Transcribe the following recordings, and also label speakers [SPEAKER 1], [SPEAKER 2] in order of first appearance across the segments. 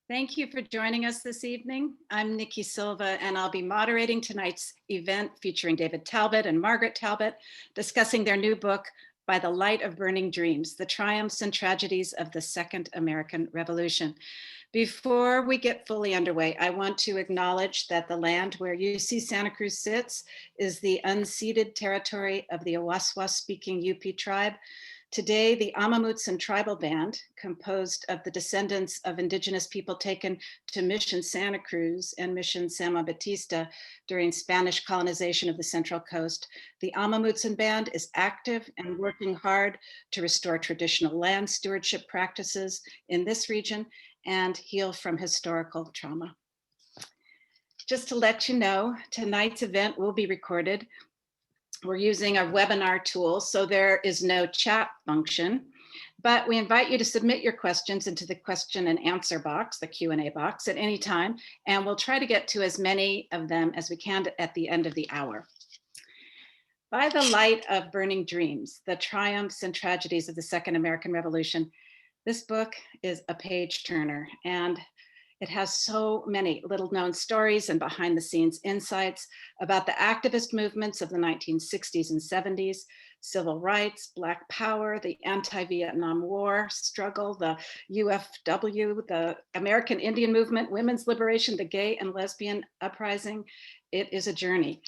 [SPEAKER 1] Thank you for joining us this evening. I'm Nikki Silva, and I'll be moderating tonight's event featuring David Talbot and Margaret Talbot, discussing their new book, By the Light of Burning Dreams, The Triumphs and Tragedies of the Second American Revolution. Before we get fully underway, I want to acknowledge that the land where UC Santa Cruz sits is the unceded territory of the Awaswas-speaking UP tribe. Today, the Amamutsan tribal band, composed of the descendants of indigenous people taken to Mission Santa Cruz and Mission San Batista during Spanish colonization of the Central Coast, the Amamutsan band is active and working hard to restore traditional land stewardship practices in this region and heal from historical trauma. Just to let you know, tonight's event will be recorded. We're using a webinar tool, so there is no chat function, but we invite you to submit your questions into the question and answer box, the Q&A box, at any time, and we'll try to get to as many of them as we can at the end of the hour. By the Light of Burning Dreams, The Triumphs and Tragedies of the Second American Revolution, this book is a page turner, and it has so many little known stories and behind the scenes insights about the activist movements of the 1960s and 70s, civil rights, Black power, the anti-Vietnam War struggle, the UFW, the American Indian movement, women's liberation, the gay and lesbian uprising. It is a journey.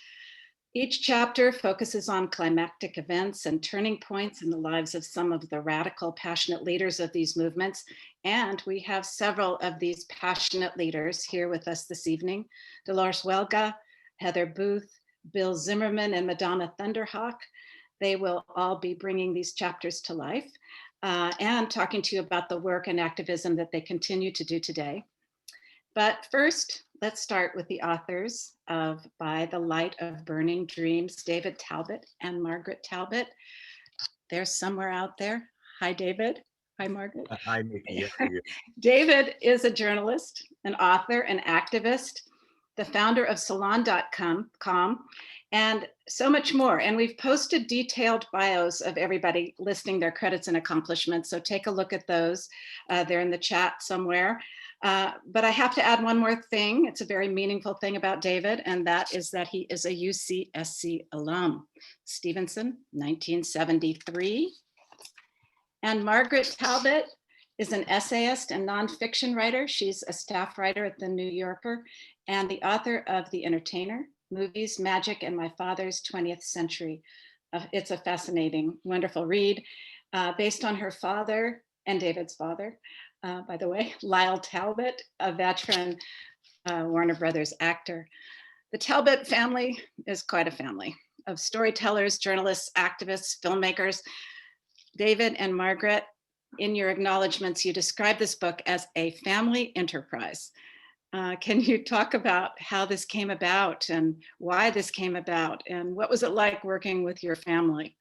[SPEAKER 1] Each chapter focuses on climactic events and turning points in the lives of some of the radical, passionate leaders of these movements. And we have several of these passionate leaders here with us this evening: Dolores Huerta, Heather Booth, Bill Zimmerman, and Madonna Thunder Hawk. They will all be bringing these chapters to life and talking to you about the work and activism that they continue to do today. But first, let's start with the authors of By the Light of Burning Dreams, David Talbot and Margaret Talbot. They're somewhere out there. Hi, David. Hi, Margaret.
[SPEAKER 2] Hi, Nikki.
[SPEAKER 1] David is a journalist, an author, an activist, the founder of salon.com, and so much more. And we've posted detailed bios of everybody listing their credits and accomplishments. So take a look at those. They're in the chat somewhere. But I have to add one more thing. It's a very meaningful thing about David, and that is that he is a UCSC alum. Stevenson, 1973. And Margaret Talbot is an essayist and nonfiction writer. She's a staff writer at The New Yorker and the author of The Entertainer, Movies, Magic, and My Father's 20th Century. It's a fascinating, wonderful read based on her father and David's father. By the way, Lyle Talbot, a veteran Warner Brothers actor. The Talbot family is quite a family of storytellers, journalists, activists, filmmakers. David and Margaret, in your acknowledgements, you describe this book as a family enterprise. Can you talk about how this came about and why this came about, and what was it like working with your family?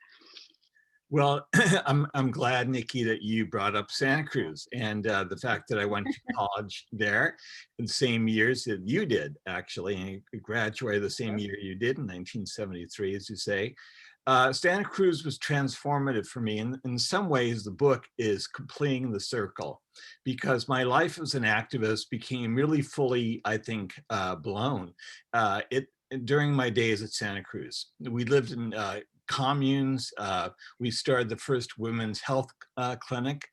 [SPEAKER 2] Well, I'm glad, Nikki, that you brought up Santa Cruz and the fact that I went to college there in the same years that you did, actually, and you graduated the same year you did in 1973, as you say. Santa Cruz was transformative for me. And in some ways, the book is completing the circle because my life as an activist became really fully, I think, blown during my days at Santa Cruz. We lived in communes. We started the first women's health clinic.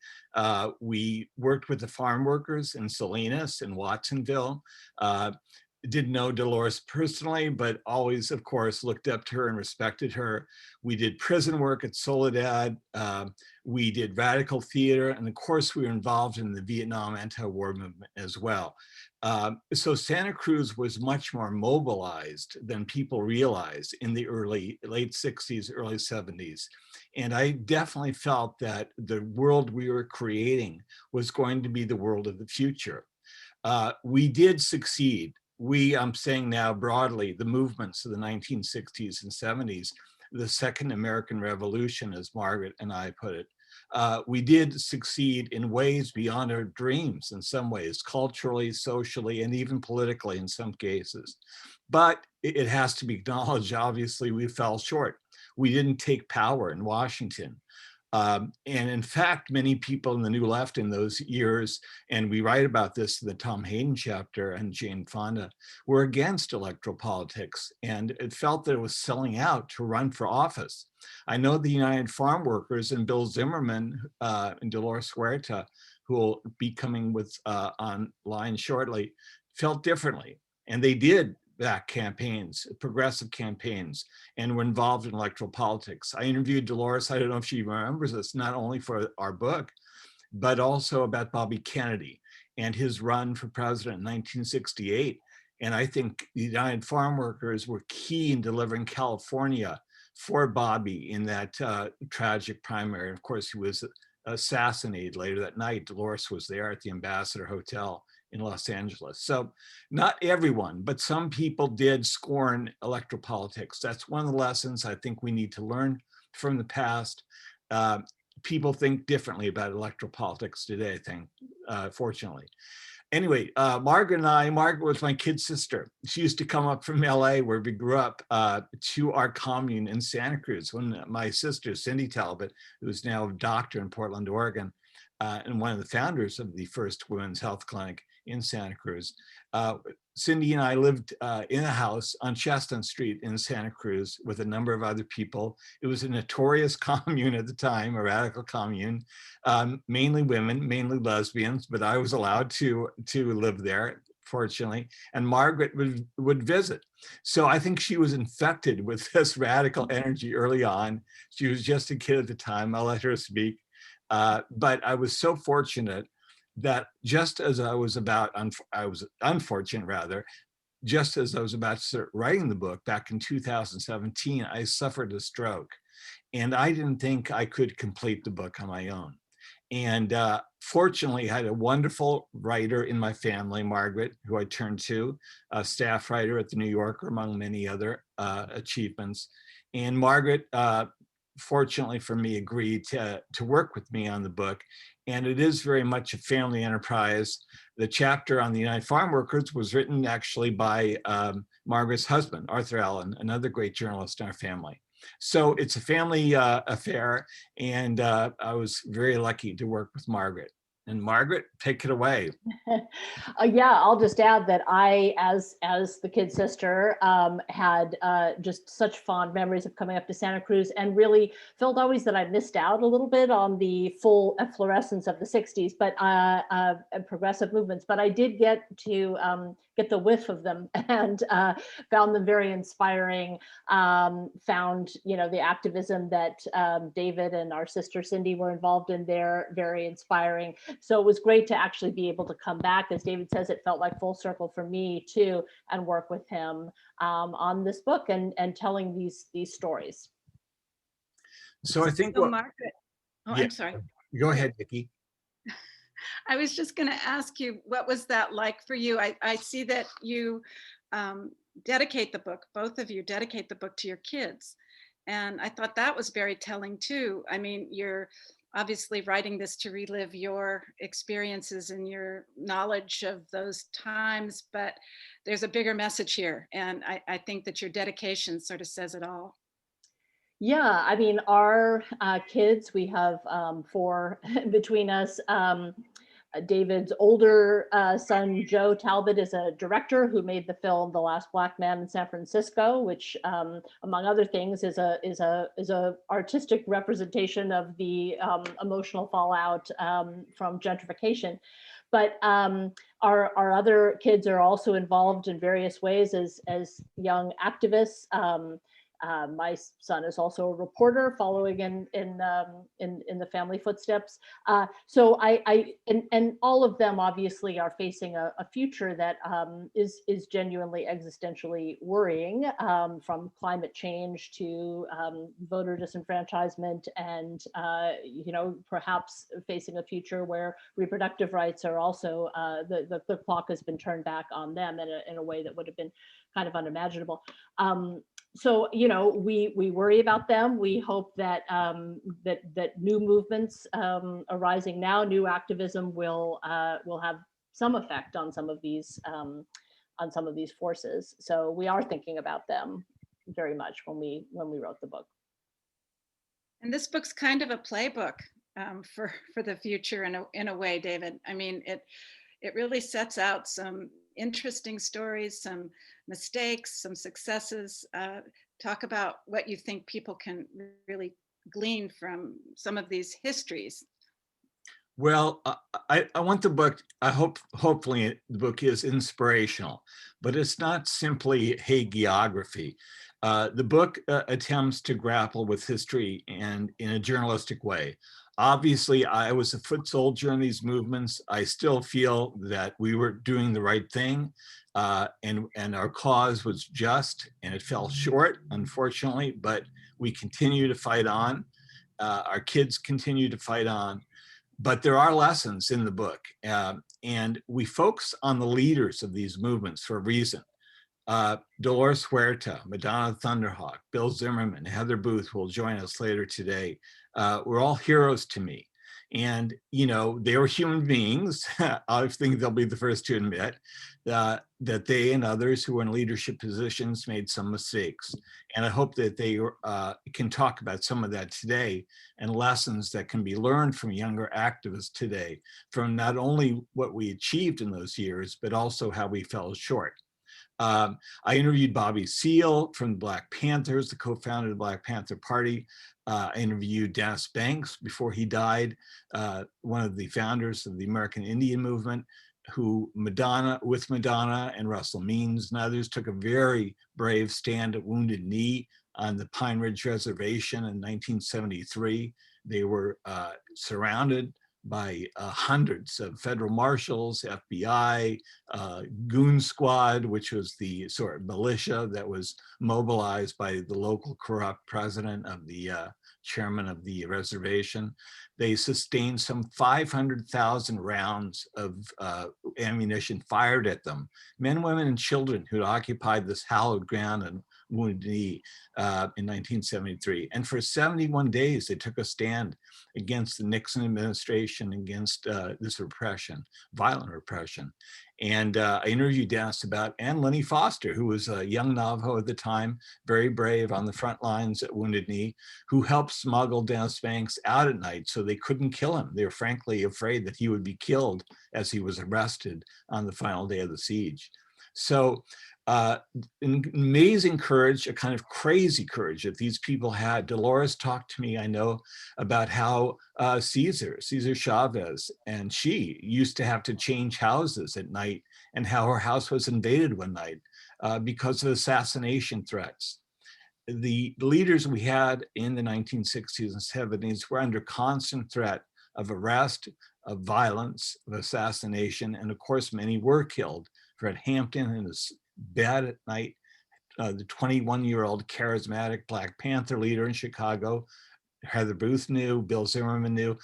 [SPEAKER 2] We worked with the farm workers in Salinas and Watsonville. Didn't know Dolores personally, but always, of course, looked up to her and respected her. We did prison work at Soledad. We did radical theater. And of course, we were involved in the Vietnam anti-war movement as well. So Santa Cruz was much more mobilized than people realized in the late 60s, early 70s. And I definitely felt that the world we were creating was going to be the world of the future. We did succeed. I'm saying now broadly, the movements of the 1960s and 70s, the Second American Revolution, as Margaret and I put it, we did succeed in ways beyond our dreams in some ways, culturally, socially, and even politically in some cases. But it has to be acknowledged, obviously, we fell short. We didn't take power in Washington. And in fact, many people in the New Left in those years, and we write about this in the Tom Hayden chapter and Jane Fonda, were against electoral politics, and it felt that it was selling out to run for office. I know the United Farm Workers and Bill Zimmerman and Dolores Huerta, who will be coming with online shortly, felt differently. And they did back campaigns, progressive campaigns, and were involved in electoral politics. I interviewed Dolores, I don't know if she remembers this, not only for our book, but also about Bobby Kennedy and his run for president in 1968. And I think the United Farm Workers were key in delivering California for Bobby in that tragic primary. Of course, he was assassinated later that night. Dolores was there at the Ambassador Hotel in Los Angeles. So not everyone, but some people did scorn electoral politics. That's one of the lessons I think we need to learn from the past. People think differently about electoral politics today, I think, fortunately. Anyway, Margaret was my kid sister. She used to come up from LA, where we grew up, to our commune in Santa Cruz when my sister, Cindy Talbot, who is now a doctor in Portland, Oregon, and one of the founders of the first women's health clinic in Santa Cruz. Cindy and I lived in a house on Chestnut Street in Santa Cruz with a number of other people. It was a notorious commune at the time, a radical commune, mainly women, mainly lesbians, but I was allowed to live there, fortunately, and Margaret would visit. So I think she was infected with this radical energy early on. She was just a kid at the time. I'll let her speak. But I was so fortunate that just as I was unfortunate rather, just as I was about to start writing the book back in 2017, I suffered a stroke, and I didn't think I could complete the book on my own. And fortunately, I had a wonderful writer in my family, Margaret, who I turned to, a staff writer at the New Yorker, among many other achievements. And Margaret, fortunately for me, agreed to work with me on the book. And it is very much a family enterprise. The chapter on the United Farm Workers was written actually by Margaret's husband, Arthur Allen, another great journalist in our family. So it's a family affair, and I was very lucky to work with Margaret. And Margaret, take it away.
[SPEAKER 3] Yeah, I'll just add that I, as the kid sister, had just such fond memories of coming up to Santa Cruz, and really felt always that I missed out a little bit on the full efflorescence of the 60s, but progressive movements. But I did get to get the whiff of them, and found them very inspiring. Found, the activism that David and our sister Cindy were involved in there very inspiring. So it was great to actually be able to come back. As David says, it felt like full circle for me too, and work with him on this book and telling these stories.
[SPEAKER 2] So I think
[SPEAKER 1] Margaret,
[SPEAKER 2] yeah,
[SPEAKER 1] I'm sorry.
[SPEAKER 2] Go ahead, Nikki.
[SPEAKER 1] I was just going to ask you, what was that like for you? I see that you dedicate the book, both of you dedicate the book to your kids. And I thought that was very telling too. I mean, you're obviously writing this to relive your experiences and your knowledge of those times, but there's a bigger message here. And I think that your dedication sort of says it all.
[SPEAKER 3] Yeah, I mean, our kids, we have 4 between us. David's older son, Joe Talbot, is a director who made the film "The Last Black Man in San Francisco," which, among other things, is a artistic representation of the emotional fallout from gentrification. But our other kids are also involved in various ways as young activists. My son is also a reporter, following in the family footsteps. So and all of them obviously are facing a future that is genuinely existentially worrying, from climate change to voter disenfranchisement, and perhaps facing a future where reproductive rights are also the clock has been turned back on them in a way that would have been kind of unimaginable. So we worry about them. We hope that that new movements arising now, new activism will have some effect on some of these forces. So we are thinking about them very much when we wrote the book.
[SPEAKER 1] And this book's kind of a playbook for the future in a way, David. I mean, it really sets out some interesting stories, some mistakes, some successes. Talk about what you think people can really glean from some of these histories.
[SPEAKER 2] Well, I want the book, hopefully the book is inspirational, but it's not simply hagiography. The book attempts to grapple with history and in a journalistic way. Obviously, I was a foot soldier in these movements. I still feel that we were doing the right thing, and our cause was just, and it fell short, unfortunately, but we continue to fight on. Our kids continue to fight on. But there are lessons in the book, and we focus on the leaders of these movements for a reason. Dolores Huerta, Madonna Thunderhawk, Bill Zimmerman, Heather Booth will join us later today. Were all heroes to me. And, you know, they were human beings. I think they'll be the first to admit that they and others who were in leadership positions made some mistakes. And I hope that they can talk about some of that today and lessons that can be learned from younger activists today, from not only what we achieved in those years, but also how we fell short. I interviewed Bobby Seale from the Black Panthers, the co-founder of the Black Panther Party. I interviewed Dennis Banks before he died, one of the founders of the American Indian movement, who with Madonna and Russell Means and others took a very brave stand at Wounded Knee on the Pine Ridge Reservation in 1973. They were surrounded by hundreds of federal marshals, FBI, goon squad, which was the sort of militia that was mobilized by the local corrupt president of the chairman of the reservation. They sustained some 500,000 rounds of ammunition fired at them, men, women, and children who occupied this hallowed ground and Wounded Knee in 1973. And for 71 days, they took a stand against the Nixon administration, against this repression, violent repression. And I interviewed Dennis and Lenny Foster, who was a young Navajo at the time, very brave on the front lines at Wounded Knee, who helped smuggle Dennis Banks out at night so they couldn't kill him. They were frankly afraid that he would be killed as he was arrested on the final day of the siege. So amazing courage, a kind of crazy courage that these people had. Dolores talked to me, I know, about how Cesar Chavez, and she used to have to change houses at night, and how her house was invaded one night because of assassination threats. The leaders we had in the 1960s and 70s were under constant threat of arrest, of violence, of assassination, and of course, many were killed. Fred Hampton in his bed at night, the 21-year-old charismatic Black Panther leader in Chicago, Heather Booth knew, Bill Zimmerman knew,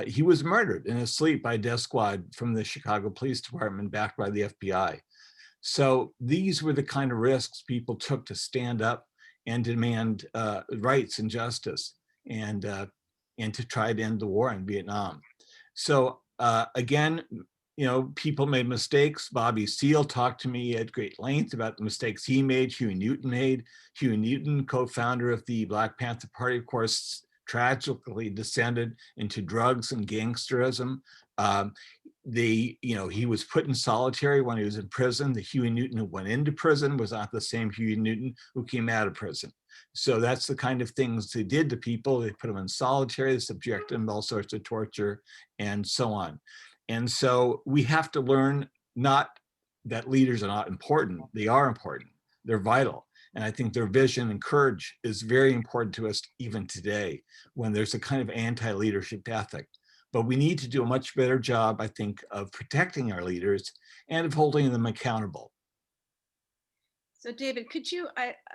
[SPEAKER 2] he was murdered in his sleep by a death squad from the Chicago Police Department backed by the FBI. So these were the kind of risks people took to stand up and demand rights and justice, and to try to end the war in Vietnam. So again, you know, people made mistakes. Bobby Seale talked to me at great length about the mistakes he made, Huey Newton made. Huey Newton, co-founder of the Black Panther Party, of course, tragically descended into drugs and gangsterism. He was put in solitary when he was in prison. The Huey Newton who went into prison was not the same Huey Newton who came out of prison. So that's the kind of things they did to people. They put them in solitary, they subjected them to all sorts of torture, and so on. And so we have to learn not that leaders are not important. They are important. They're vital. And I think their vision and courage is very important to us even today, when there's a kind of anti-leadership ethic. But we need to do a much better job, I think, of protecting our leaders and of holding them accountable.
[SPEAKER 1] So David,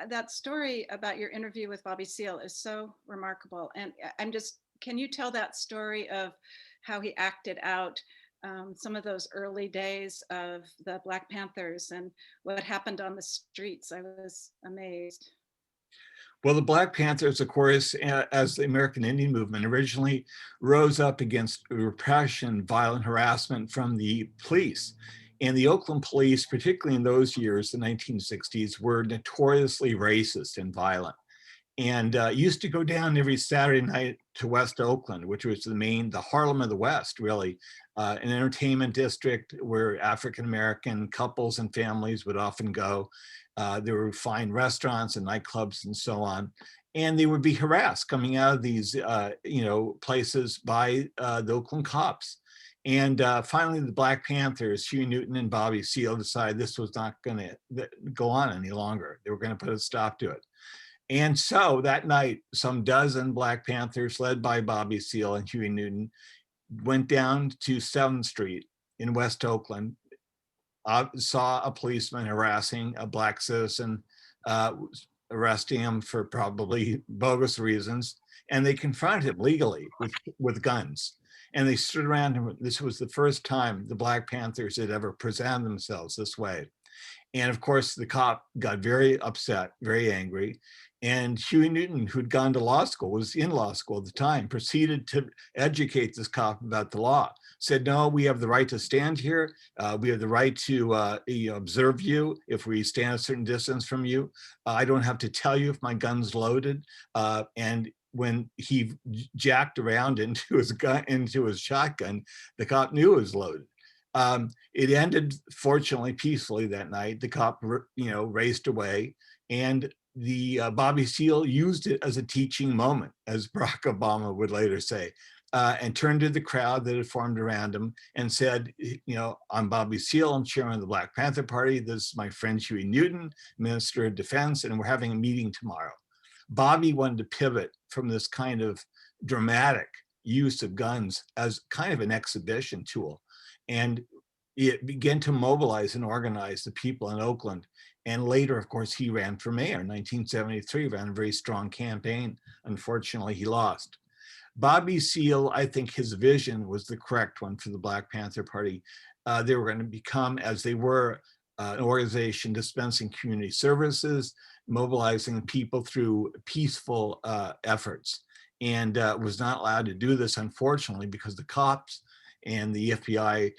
[SPEAKER 1] that story about your interview with Bobby Seale is so remarkable. And can you tell that story of how he acted out some of those early days of the Black Panthers and what happened on the streets? I was amazed.
[SPEAKER 2] Well, the Black Panthers, of course, as the American Indian movement, originally rose up against repression, violent harassment from the police. And the Oakland police, particularly in those years, the 1960s, were notoriously racist and violent. and used to go down every Saturday night to West Oakland, which was the Harlem of the West, really, an entertainment district where African-American couples and families would often go. There were fine restaurants and nightclubs and so on. And they would be harassed coming out of these, places by the Oakland cops. And finally, the Black Panthers, Huey Newton and Bobby Seale, decided this was not going to go on any longer. They were going to put a stop to it. And so that night, some dozen Black Panthers, led by Bobby Seale and Huey Newton, went down to 7th Street in West Oakland, saw a policeman harassing a Black citizen, arresting him for probably bogus reasons, and they confronted him legally with guns. And they stood around him. This was the first time the Black Panthers had ever presented themselves this way. And of course, the cop got very upset, very angry. And Huey Newton, who'd gone to law school, was in law school at the time, proceeded to educate this cop about the law. Said, no, we have the right to stand here. We have the right to observe you if we stand a certain distance from you. I don't have to tell you if my gun's loaded. And when he jacked around into his shotgun, the cop knew it was loaded. It ended, fortunately, peacefully that night. The cop, raced away, and the Bobby Seale used it as a teaching moment, as Barack Obama would later say, and turned to the crowd that had formed around him and said, I'm Bobby Seale, I'm chairman of the Black Panther Party. This is my friend Huey Newton, Minister of Defense, and we're having a meeting tomorrow. Bobby wanted to pivot from this kind of dramatic use of guns as kind of an exhibition tool. And it began to mobilize and organize the people in Oakland. And later, of course, he ran for mayor in 1973, ran a very strong campaign. Unfortunately, he lost. Bobby Seale, I think his vision was the correct one for the Black Panther Party. They were going to become, as they were, an organization dispensing community services, mobilizing people through peaceful efforts, and was not allowed to do this, unfortunately, because the cops and the FBI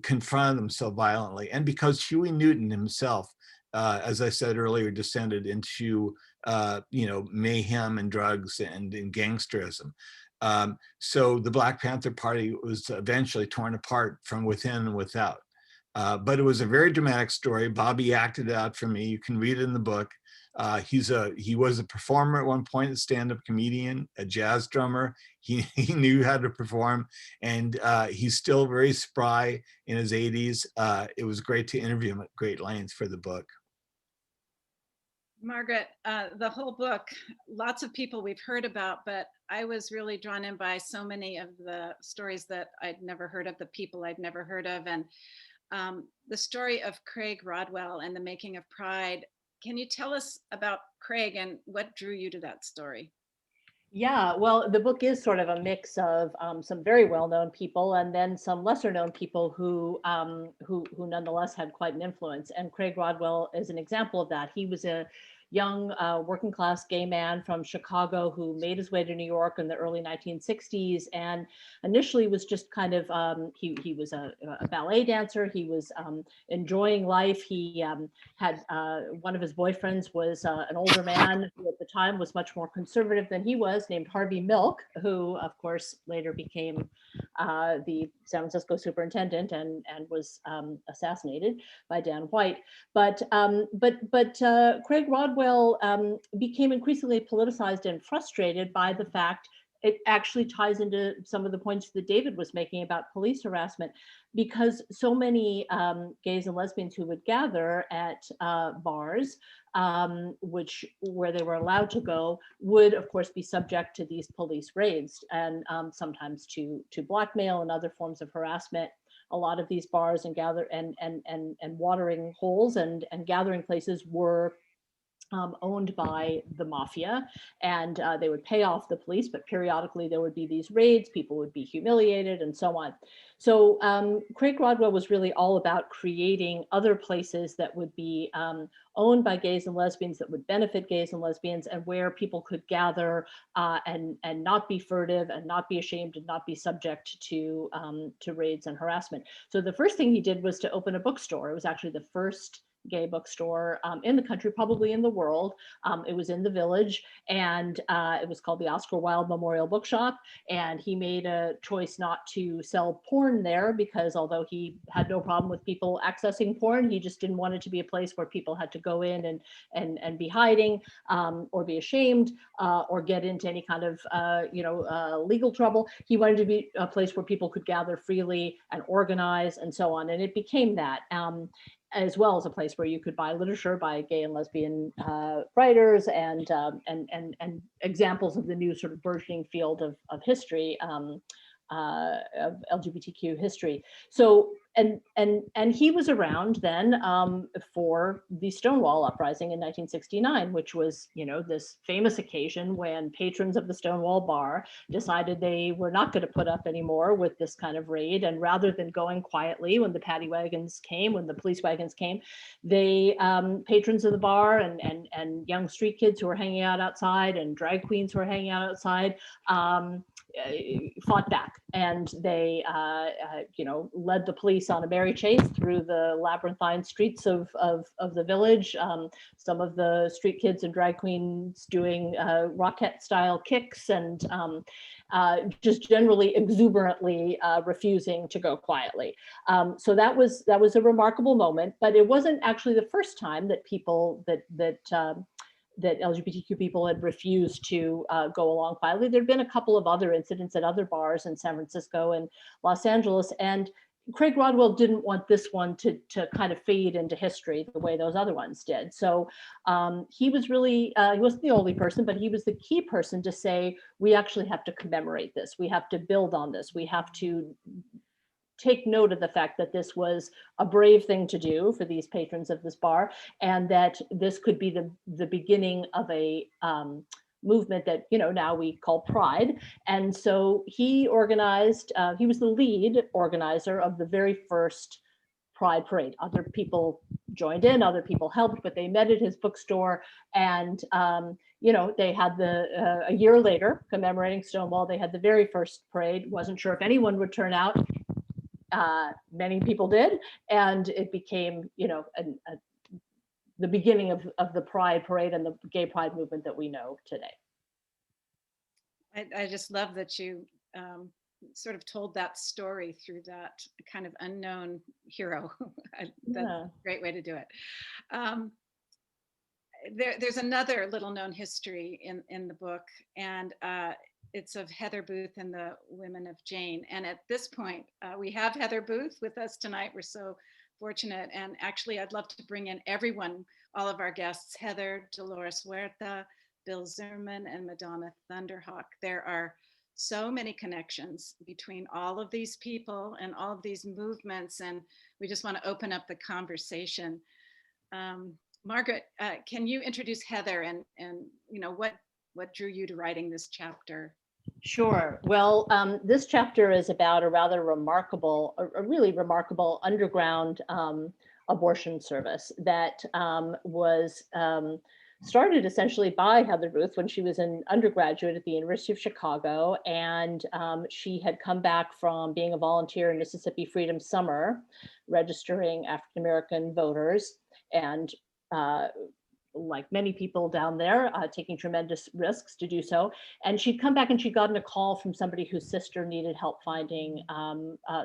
[SPEAKER 2] confronted them so violently, and because Huey Newton himself, as I said earlier, descended into mayhem and drugs and gangsterism. So the Black Panther Party was eventually torn apart from within and without. But it was a very dramatic story. Bobby acted it out for me. You can read it in the book. He was a performer at one point, a stand-up comedian, a jazz drummer. He knew how to perform, and he's still very spry in his 80s. It was great to interview him at great length for the book.
[SPEAKER 1] Margaret, the whole book, lots of people we've heard about, but I was really drawn in by so many of the stories that I'd never heard of, the people I'd never heard of, and the story of Craig Rodwell and the making of Pride. Can you tell us about Craig and what drew you to that story?
[SPEAKER 3] Yeah, well, the book is sort of a mix of some very well-known people and then some lesser-known people who nonetheless had quite an influence. And Craig Rodwell is an example of that. He was a young working-class gay man from Chicago who made his way to New York in the early 1960s, and initially was just kind of he was a ballet dancer. He was enjoying life. He had one of his boyfriends was an older man who at the time was much more conservative than he was, named Harvey Milk, who of course later became the San Francisco superintendent and was assassinated by Dan White. But Craig Rodwell became increasingly politicized and frustrated by the fact it actually ties into some of the points that David was making about police harassment, because so many gays and lesbians who would gather at bars, where they were allowed to go, would of course be subject to these police raids and sometimes to blackmail and other forms of harassment. A lot of these bars and watering holes and gathering places were owned by the mafia, and they would pay off the police, but periodically there would be these raids, people would be humiliated and so on. So Craig Rodwell was really all about creating other places that would be owned by gays and lesbians, that would benefit gays and lesbians, and where people could gather and not be furtive and not be ashamed and not be subject to raids and harassment. So the first thing he did was to open a bookstore. It was actually the first gay bookstore in the country, probably in the world. It was in the Village, and it was called the Oscar Wilde Memorial Bookshop. And he made a choice not to sell porn there because although he had no problem with people accessing porn, he just didn't want it to be a place where people had to go in and be hiding or be ashamed or get into any kind of legal trouble. He wanted to be a place where people could gather freely and organize and so on. And it became that. As well as a place where you could buy literature by gay and lesbian writers and examples of the new sort of burgeoning field of history, of LGBTQ history. So and he was around then for the Stonewall Uprising in 1969, which was, this famous occasion when patrons of the Stonewall Bar decided they were not going to put up anymore with this kind of raid. And rather than going quietly when the paddy wagons came, when the police wagons came, they patrons of the bar and young street kids who were hanging out outside and drag queens who were hanging out outside fought back, and they led the police on a merry chase through the labyrinthine streets of the Village. Some of the street kids and drag queens doing rocket style kicks and just generally exuberantly refusing to go quietly. So that was a remarkable moment, but it wasn't actually the first time that people that LGBTQ people had refused to go along quietly. There'd been a couple of other incidents at other bars in San Francisco and Los Angeles, and Craig Rodwell didn't want this one to kind of fade into history the way those other ones did. So he was really, he wasn't the only person, but he was the key person to say, we actually have to commemorate this. We have to build on this. We have to take note of the fact that this was a brave thing to do for these patrons of this bar, and that this could be the beginning of a movement that now we call Pride. And so he organized, he was the lead organizer of the very first Pride parade. Other people joined in, other people helped, but they met at his bookstore, and they had a year later, commemorating Stonewall, they had the very first parade. Wasn't sure if anyone would turn out. Many people did, and it became, the beginning of the Pride parade and the gay pride movement that we know today.
[SPEAKER 1] I just love that you sort of told that story through that kind of unknown hero. That's a great way to do it. There's another little known history in the book, and it's of Heather Booth and the Women of Jane. And at this point, we have Heather Booth with us tonight. We're so fortunate. And actually, I'd love to bring in everyone, all of our guests, Heather, Dolores Huerta, Bill Zimmerman, and Madonna Thunder Hawk. There are so many connections between all of these people and all of these movements. And we just want to open up the conversation. Margaret, can you introduce Heather and what drew you to writing this chapter?
[SPEAKER 3] Sure. Well, this chapter is about a really remarkable underground abortion service that was started essentially by Heather Booth when she was an undergraduate at the University of Chicago. And she had come back from being a volunteer in Mississippi Freedom Summer, registering African-American voters, and like many people down there, taking tremendous risks to do so. And she'd come back and she'd gotten a call from somebody whose sister needed help finding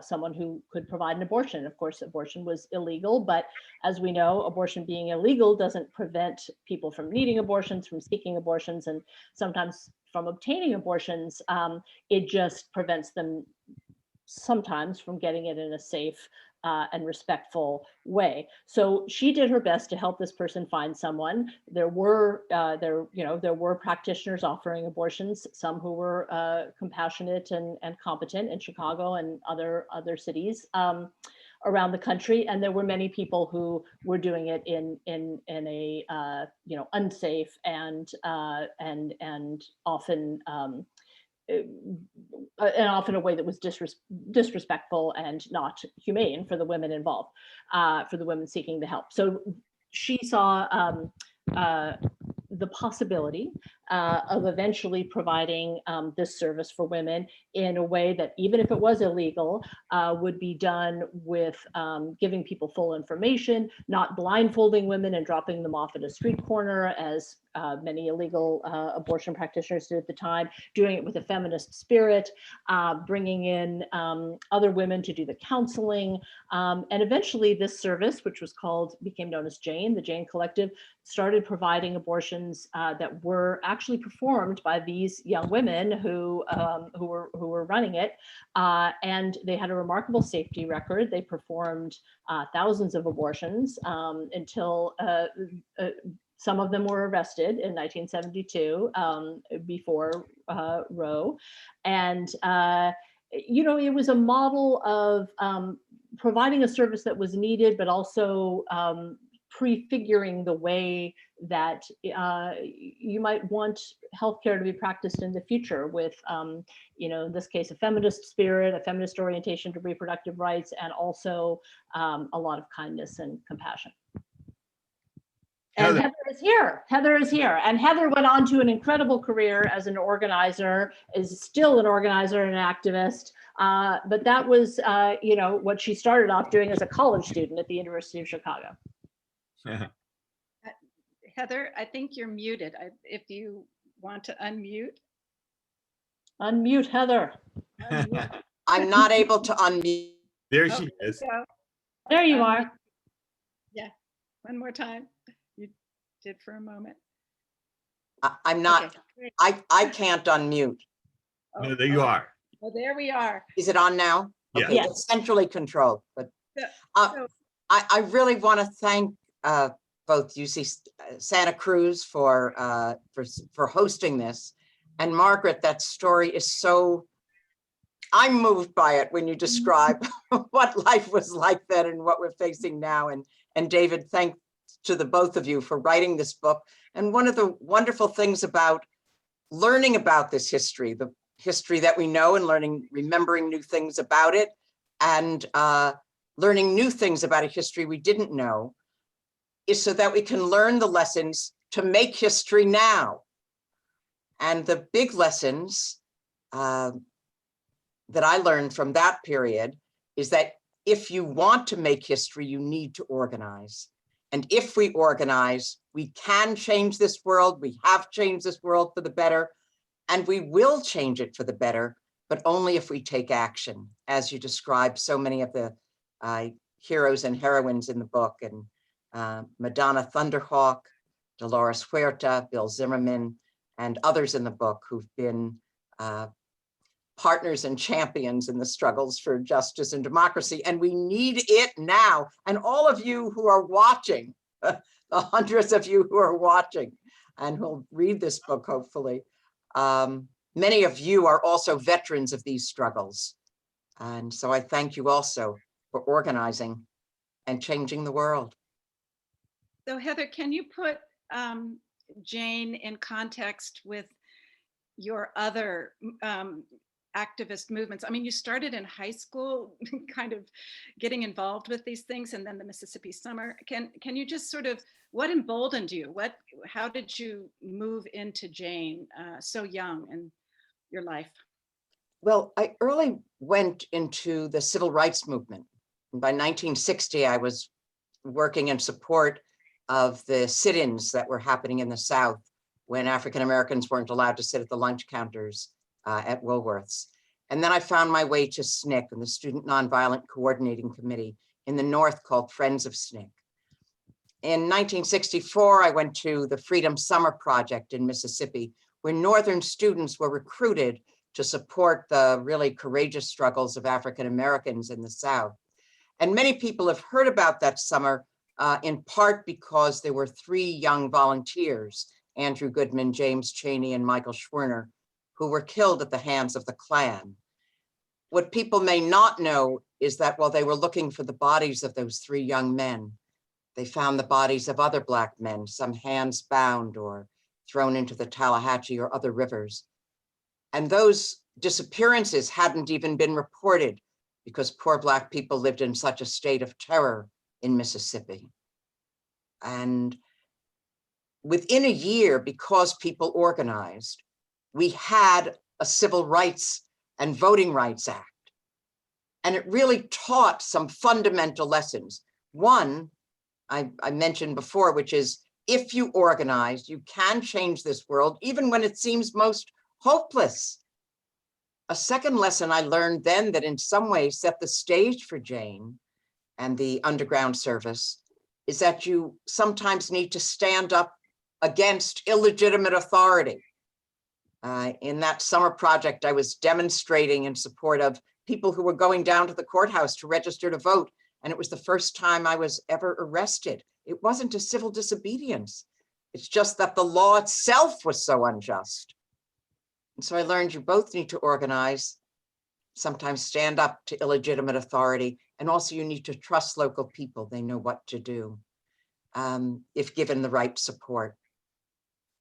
[SPEAKER 3] someone who could provide an abortion. Of course, abortion was illegal, but as we know, abortion being illegal doesn't prevent people from needing abortions, from seeking abortions, and sometimes from obtaining abortions. It just prevents them sometimes from getting it in a safe and respectful way. So she did her best to help this person find someone. There were practitioners offering abortions, some who were compassionate and competent in Chicago and other cities around the country, and there were many people who were doing it in a unsafe and often a way that was disrespectful and not humane for the women involved, for the women seeking the help. So she saw the possibility of eventually providing this service for women in a way that, even if it was illegal, would be done with giving people full information, not blindfolding women and dropping them off at a street corner, as many illegal abortion practitioners did at the time, doing it with a feminist spirit, bringing in other women to do the counseling. And eventually this service, which became known as Jane, the Jane Collective, started providing abortions that were actually performed by these young women who were running it. And they had a remarkable safety record. They performed thousands of abortions until some of them were arrested in 1972 before Roe. And, it was a model of providing a service that was needed, but also prefiguring the way that you might want healthcare to be practiced in the future with, in this case, a feminist spirit, a feminist orientation to reproductive rights, and also a lot of kindness and compassion. And Heather is here. Heather is here. And Heather went on to an incredible career as an organizer, is still an organizer and an activist. But that was, what she started off doing as a college student at the University of Chicago.
[SPEAKER 1] Heather, I think you're muted. If you want to unmute.
[SPEAKER 3] Unmute Heather.
[SPEAKER 1] Unmute.
[SPEAKER 4] I'm not able to unmute.
[SPEAKER 2] There she is.
[SPEAKER 3] There you are.
[SPEAKER 1] Yeah, one more time. You did for a moment.
[SPEAKER 4] I'm not,
[SPEAKER 1] Okay.
[SPEAKER 4] I can't unmute.
[SPEAKER 2] No, there you are.
[SPEAKER 1] Well, there we are.
[SPEAKER 4] Is it on now?
[SPEAKER 2] Yeah.
[SPEAKER 4] Okay,
[SPEAKER 3] Yes.
[SPEAKER 4] it's centrally controlled, but
[SPEAKER 1] So,
[SPEAKER 4] I really want to thank both UC Santa Cruz for hosting this, and Margaret. That story is so, I'm moved by it when you describe what life was like then and what we're facing now. And David, thanks to the both of you for writing this book. And one of the wonderful things about learning about this history, the history that we know, and remembering new things about it, and learning new things about a history we didn't know, is so that we can learn the lessons to make history now. And the big lessons that I learned from that period is that if you want to make history, you need to organize. And if we organize, we can change this world. We have changed this world for the better, and we will change it for the better, but only if we take action, as you described so many of the heroes and heroines in the book, and Madonna Thunder Hawk, Dolores Huerta, Bill Zimmerman, and others in the book who've been partners and champions in the struggles for justice and democracy. And we need it now. And all of you who are watching, the hundreds of you who are watching and who'll read this book, hopefully, many of you are also veterans of these struggles. And so I thank you also for organizing and changing the world.
[SPEAKER 1] So Heather, can you put Jane in context with your other activist movements? I mean, you started in high school, kind of getting involved with these things, and then the Mississippi Summer. Can you just sort of, what emboldened you? How did you move into Jane so young in your life?
[SPEAKER 4] Well, I early went into the civil rights movement. And by 1960, I was working in support of the sit-ins that were happening in the South when African Americans weren't allowed to sit at the lunch counters at Woolworth's. And then I found my way to SNCC, and the Student Nonviolent Coordinating Committee in the North called Friends of SNCC. In 1964, I went to the Freedom Summer Project in Mississippi, where Northern students were recruited to support the really courageous struggles of African Americans in the South. And many people have heard about that summer in part because there were 3 young volunteers, Andrew Goodman, James Chaney, and Michael Schwerner, who were killed at the hands of the Klan. What people may not know is that while they were looking for the bodies of those 3 young men, they found the bodies of other Black men, some hands bound or thrown into the Tallahatchie or other rivers. And those disappearances hadn't even been reported because poor Black people lived in such a state of terror in Mississippi. And within a year, because people organized, we had a Civil Rights and Voting Rights Act. And it really taught some fundamental lessons. One, I mentioned before, which is if you organize, you can change this world, even when it seems most hopeless. A second lesson I learned then that in some ways set the stage for Jane and the underground service is that you sometimes need to stand up against illegitimate authority. In that summer project, I was demonstrating in support of people who were going down to the courthouse to register to vote. And it was the first time I was ever arrested. It wasn't a civil disobedience. It's just that the law itself was so unjust. And so I learned you both need to organize, sometimes stand up to illegitimate authority, and also you need to trust local people. They know what to do if given the right support.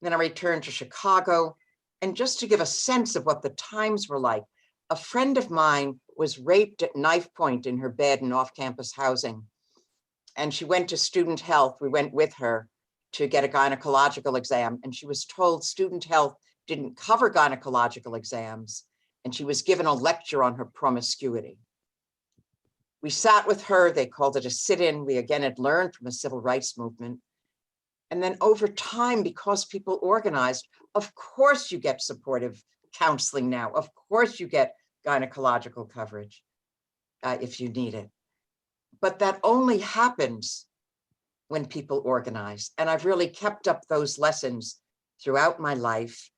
[SPEAKER 4] Then I returned to Chicago, and just to give a sense of what the times were like, a friend of mine was raped at knife point in her bed in off-campus housing. And she went to student health. We went with her to get a gynecological exam. And she was told student health didn't cover gynecological exams. And she was given a lecture on her promiscuity. We sat with her. They called it a sit-in. We again had learned from the civil rights movement. And then over time, because people organized, of course you get supportive counseling now. Of course you get gynecological coverage if you need it. But that only happens when people organize. And I've really kept up those lessons throughout my life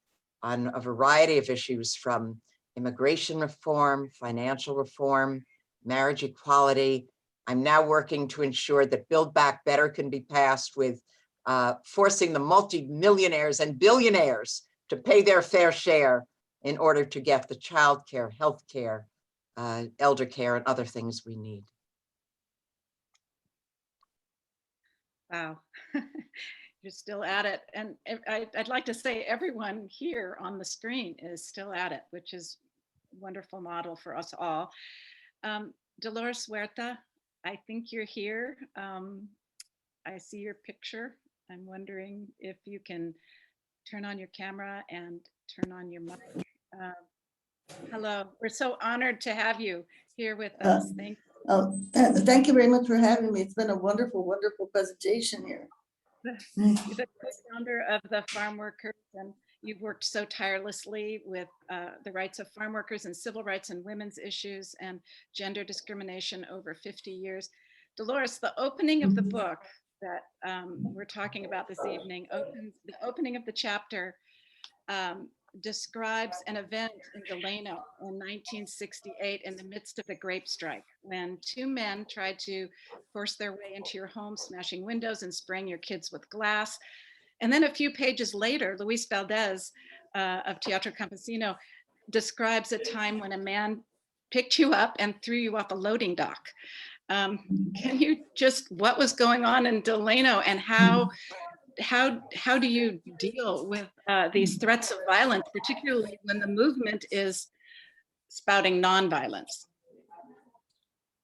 [SPEAKER 4] on a variety of issues, from immigration reform, financial reform, marriage equality. I'm now working to ensure that Build Back Better can be passed with forcing the multi-millionaires and billionaires to pay their fair share in order to get the childcare, healthcare, elder care, and other things we need.
[SPEAKER 1] Wow. You're still at it. And I'd like to say everyone here on the screen is still at it, which is a wonderful model for us all. Dolores Huerta, I think you're here. I see your picture. I'm wondering if you can turn on your camera and turn on your mic. Hello, we're so honored to have you here with us. Thank you.
[SPEAKER 5] Oh, thank you very much for having me. It's been a wonderful, wonderful presentation here.
[SPEAKER 1] You're the co-founder of the Farm Workers, and you've worked so tirelessly with the rights of farm workers and civil rights and women's issues and gender discrimination over 50 years. Dolores, the opening of the book that we're talking about this evening, the opening of the chapter describes an event in Delano in 1968 in the midst of the grape strike, when two men tried to force their way into your home, smashing windows and spraying your kids with glass. And then a few pages later, Luis Valdez of Teatro Campesino describes a time when a man picked you up and threw you off a loading dock. Can you just, what was going on in Delano, and how do you deal with these threats of violence, particularly when the movement is spouting nonviolence?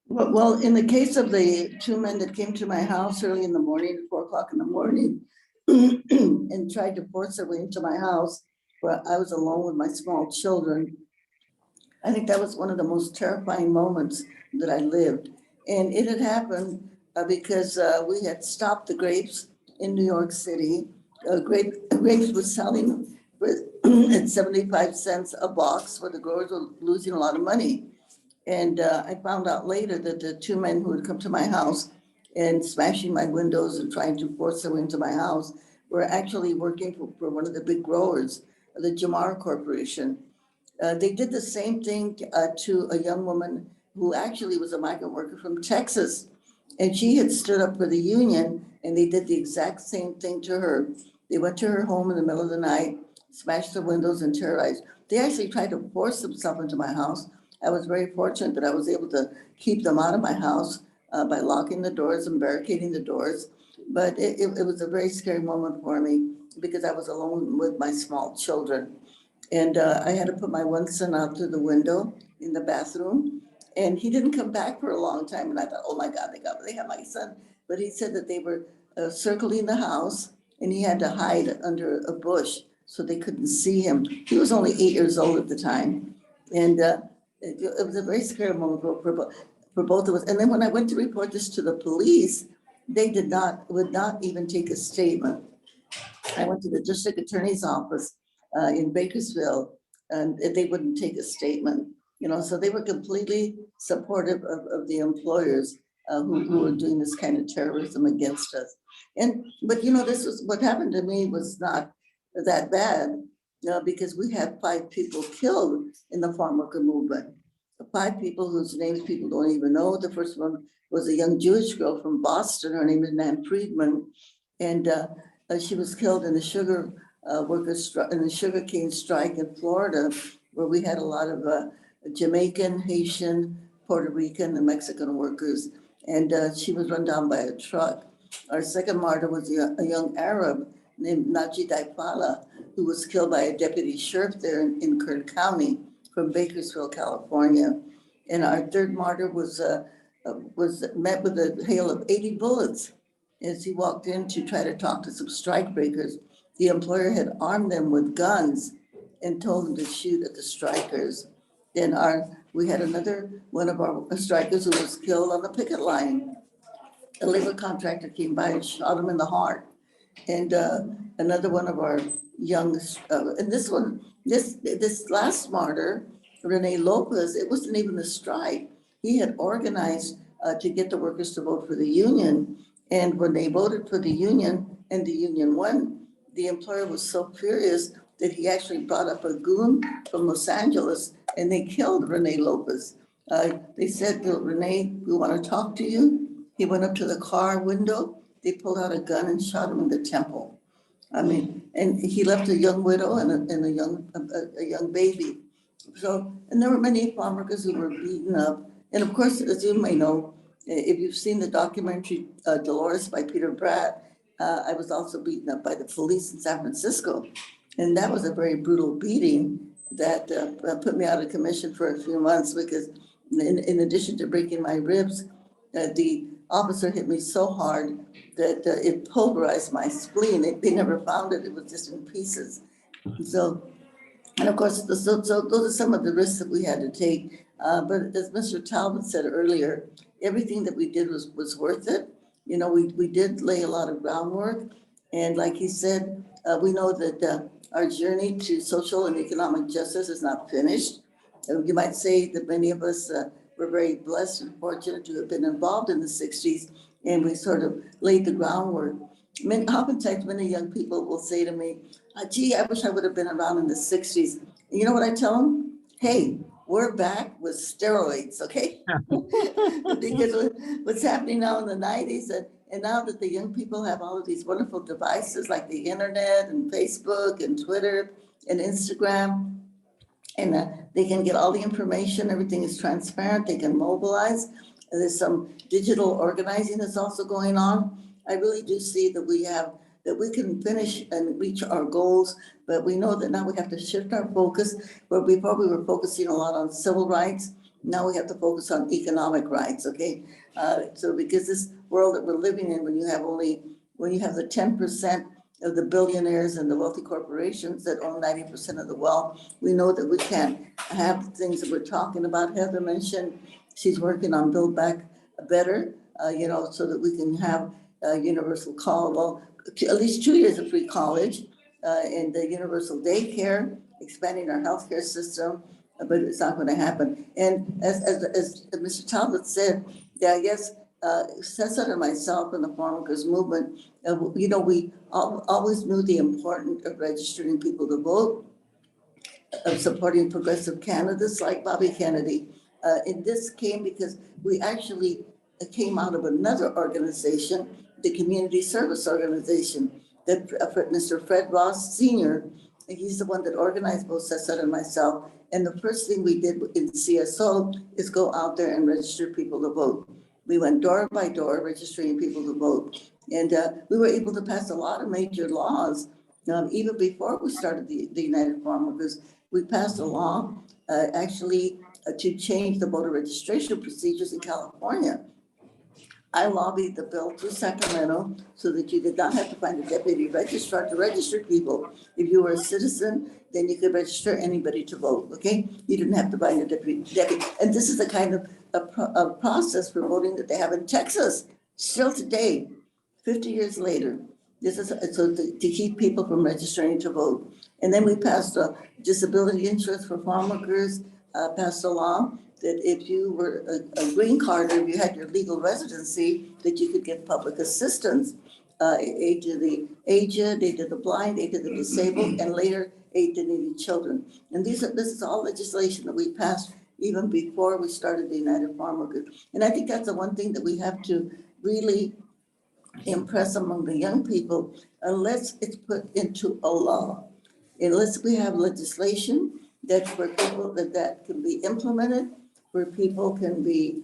[SPEAKER 5] Well, in the case of the two men that came to my house early in the morning, 4 o'clock in the morning, and tried to force their way into my house, where I was alone with my small children, I think that was one of the most terrifying moments that I lived. And it had happened because we had stopped the grapes in New York City. Grapes was selling at 75 cents a box, where the growers were losing a lot of money. And I found out later that the two men who had come to my house and smashing my windows and trying to force their way into my house were actually working for one of the big growers, the Jamar Corporation. They did the same thing to a young woman who actually was a migrant worker from Texas. And she had stood up for the union, and they did the exact same thing to her. They went to her home in the middle of the night, smashed the windows and terrorized. They actually tried to force themselves into my house. I was very fortunate that I was able to keep them out of my house by locking the doors and barricading the doors. But it was a very scary moment for me because I was alone with my small children. And I had to put my one son out through the window in the bathroom. And he didn't come back for a long time. And I thought, oh my God, they have my son. But he said that they were circling the house and he had to hide under a bush so they couldn't see him. He was only 8 years old at the time. And it was a very scary moment for both of us. And then when I went to report this to the police, they would not even take a statement. I went to the district attorney's office in Bakersfield, and they wouldn't take a statement. So they were completely supportive of the employers who were doing this kind of terrorism against us. But this was what happened to me was not that bad, because we had 5 people killed in the farm worker movement. 5 people whose names people don't even know. The first one was a young Jewish girl from Boston. Her name is Nan Friedman, and she was killed in the sugar in the sugarcane strike in Florida, where we had a lot of Jamaican, Haitian, Puerto Rican, and Mexican workers, and she was run down by a truck. Our second martyr was a young Arab named Naji Daifala, who was killed by a deputy sheriff there in Kern County from Bakersfield, California. And our third martyr was met with a hail of 80 bullets as he walked in to try to talk to some strike breakers. The employer had armed them with guns and told them to shoot at the strikers. Then we had another one of our strikers who was killed on the picket line. A labor contractor came by and shot him in the heart. And another one of our young, and this last martyr, Rene Lopez, it wasn't even a strike. He had organized to get the workers to vote for the union. And when they voted for the union and the union won, the employer was so furious that he actually brought up a goon from Los Angeles and they killed Rene Lopez. They said, Rene, we want to talk to you. He went up to the car window. They pulled out a gun and shot him in the temple. I mean, and he left a young widow and a young baby. So, and there were many farm workers who were beaten up. And of course, as you may know, if you've seen the documentary Dolores by Peter Pratt, I was also beaten up by the police in San Francisco. And that was a very brutal beating that put me out of commission for a few months because in addition to breaking my ribs, the officer hit me so hard that it pulverized my spleen. They never found it. It was just in pieces. So, and of course, so those are some of the risks that we had to take. But as Mr. Talbot said earlier, everything that we did was worth it. We did lay a lot of groundwork. And like he said, we know that our journey to social and economic justice is not finished. You might say that many of us were very blessed and fortunate to have been involved in the 60s, and we sort of laid the groundwork. Oftentimes, many young people will say to me, gee, I wish I would have been around in the 60s. And you know what I tell them? Hey, we're back with steroids, okay? Because what's happening now in the 90s, and now that the young people have all of these wonderful devices like the internet and Facebook and Twitter and Instagram, and they can get all the information, everything is transparent, they can mobilize. And there's some digital organizing that's also going on. I really do see that we can finish and reach our goals, but we know that now we have to shift our focus. Where before we were focusing a lot on civil rights, now we have to focus on economic rights, okay? So because this world that we're living in, when you have the 10% of the billionaires and the wealthy corporations that own 90% of the wealth, we know that we can't have the things that we're talking about. Heather mentioned she's working on Build Back Better, so that we can have universal at least 2 years of free college, and the universal daycare, expanding our healthcare system, but it's not going to happen. And as Mr. Talbot said, I guess Cesar and myself and the farm workers movement, we always knew the importance of registering people to vote, of supporting progressive candidates like Bobby Kennedy. And this came because we actually came out of another organization, the Community Service Organization, that Mr. Fred Ross Sr., he's the one that organized both Cesar and myself. And the first thing we did in CSO is go out there and register people to vote. We went door by door registering people to vote. And we were able to pass a lot of major laws. Even before we started the United Farm Workers, we passed a law to change the voter registration procedures in California. I lobbied the bill through Sacramento so that you did not have to find a deputy registrar to register people. If you were a citizen, then you could register anybody to vote, okay? You didn't have to find a deputy. And this is the kind of a process for voting that they have in Texas, still today, 50 years later. This is so to keep people from registering to vote. And then we passed a disability insurance for farm workers, passed a law that if you were a green card, or if you had your legal residency, that you could get public assistance, aid to the aged, aid to the blind, aid to the disabled, and later aid to needy children. And this is all legislation that we passed even before we started the United Farm Workers. And I think that's the one thing that we have to really impress among the young people, unless it's put into a law, unless we have legislation that where people that can be implemented, where people can be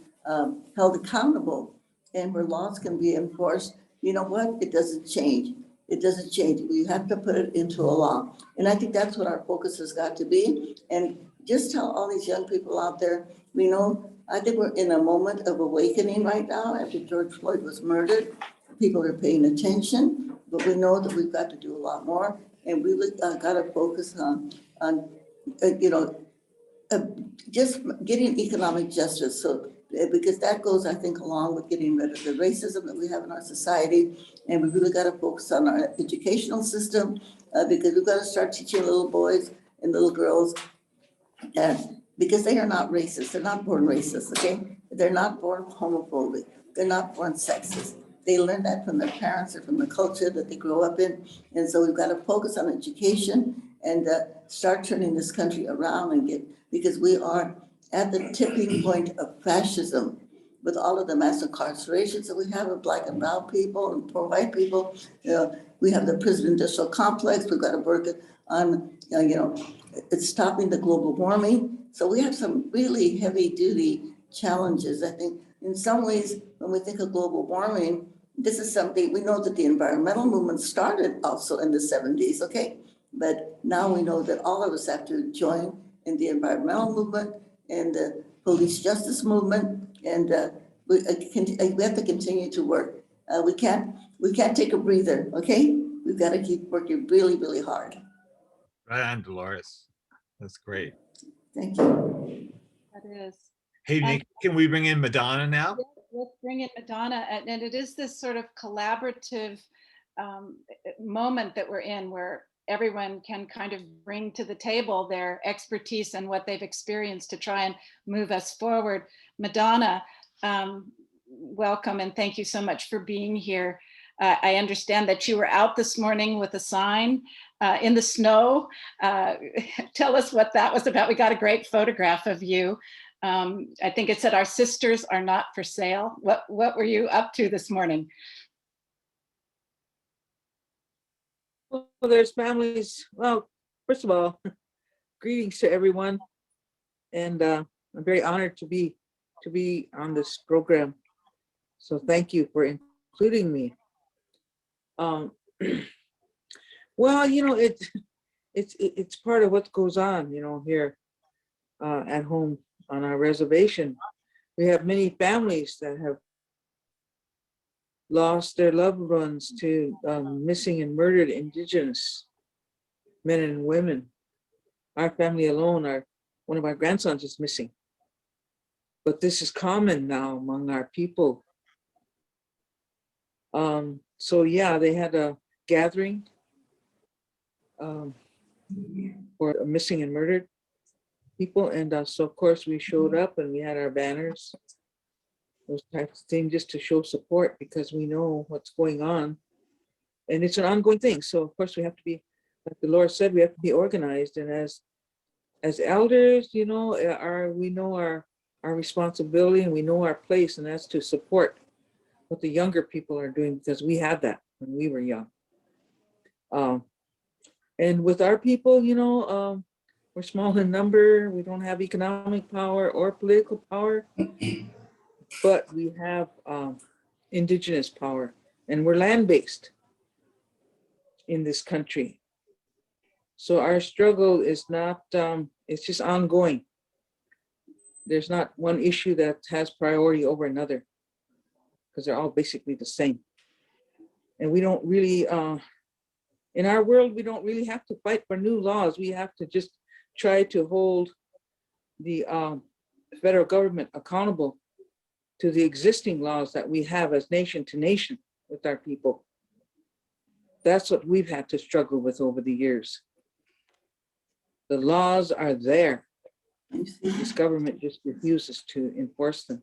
[SPEAKER 5] held accountable, and where laws can be enforced. You know what? It doesn't change. It doesn't change. We have to put it into a law. And I think that's what our focus has got to be. And just tell all these young people out there, we know, I think we're in a moment of awakening right now after George Floyd was murdered. People are paying attention, but we know that we've got to do a lot more. And we got to focus on just getting economic justice. So, because that goes, I think, along with getting rid of the racism that we have in our society. And we really got to focus on our educational system because we've got to start teaching little boys and little girls because they are not racist. They're not born racist, okay? They're not born homophobic. They're not born sexist. They learn that from their parents or from the culture that they grow up in. And so we've got to focus on education and start turning this country around and because we are at the tipping point of fascism with all of the mass incarcerations that we have of Black and brown people and poor white people. We have the prison industrial complex. We've got to work on, it's stopping the global warming. So we have some really heavy duty challenges. I think in some ways, when we think of global warming, this is something, we know that the environmental movement started also in the 70s, okay? But now we know that all of us have to join in the environmental movement and the police justice movement, and we have to continue to work. We can't take a breather, okay? We've got to keep working really, really hard.
[SPEAKER 2] Right on, Dolores. That's great.
[SPEAKER 5] Thank you.
[SPEAKER 1] That is.
[SPEAKER 2] Hey, Nick, can we bring in Madonna now?
[SPEAKER 1] Let's bring in Madonna. And it is this sort of collaborative moment that we're in where everyone can kind of bring to the table their expertise and what they've experienced to try and move us forward. Madonna, welcome and thank you so much for being here. I understand that you were out this morning with a sign in the snow. Tell us what that was about. We got a great photograph of you. I think it said, "Our sisters are not for sale." What were you up to this morning?
[SPEAKER 6] Well, there's families. Well, first of all, greetings to everyone, and I'm very honored to be on this program. So thank you for including me. Well, it's part of what goes on, here at home on our reservation. We have many families that have lost their loved ones to missing and murdered indigenous men and women. Our family alone, one of our grandsons is missing. But this is common now among our people. So yeah, they had a gathering for missing and murdered people. And so of course we showed up and we had our banners, those types of things, just to show support because we know what's going on. And it's an ongoing thing. So of course we have to be, like the Lord said, we have to be organized. And as elders, we know our responsibility and we know our place, and that's to support what the younger people are doing because we had that when we were young. And with our people, we're small in number. We don't have economic power or political power, but we have indigenous power, and we're land-based in this country. So our struggle is not, it's just ongoing. There's not one issue that has priority over another. because they're all basically the same. And we don't really, in our world, we don't really have to fight for new laws. We have to just try to hold the federal government accountable to the existing laws that we have as nation to nation with our people. That's what we've had to struggle with over the years. The laws are there. This government just refuses to enforce them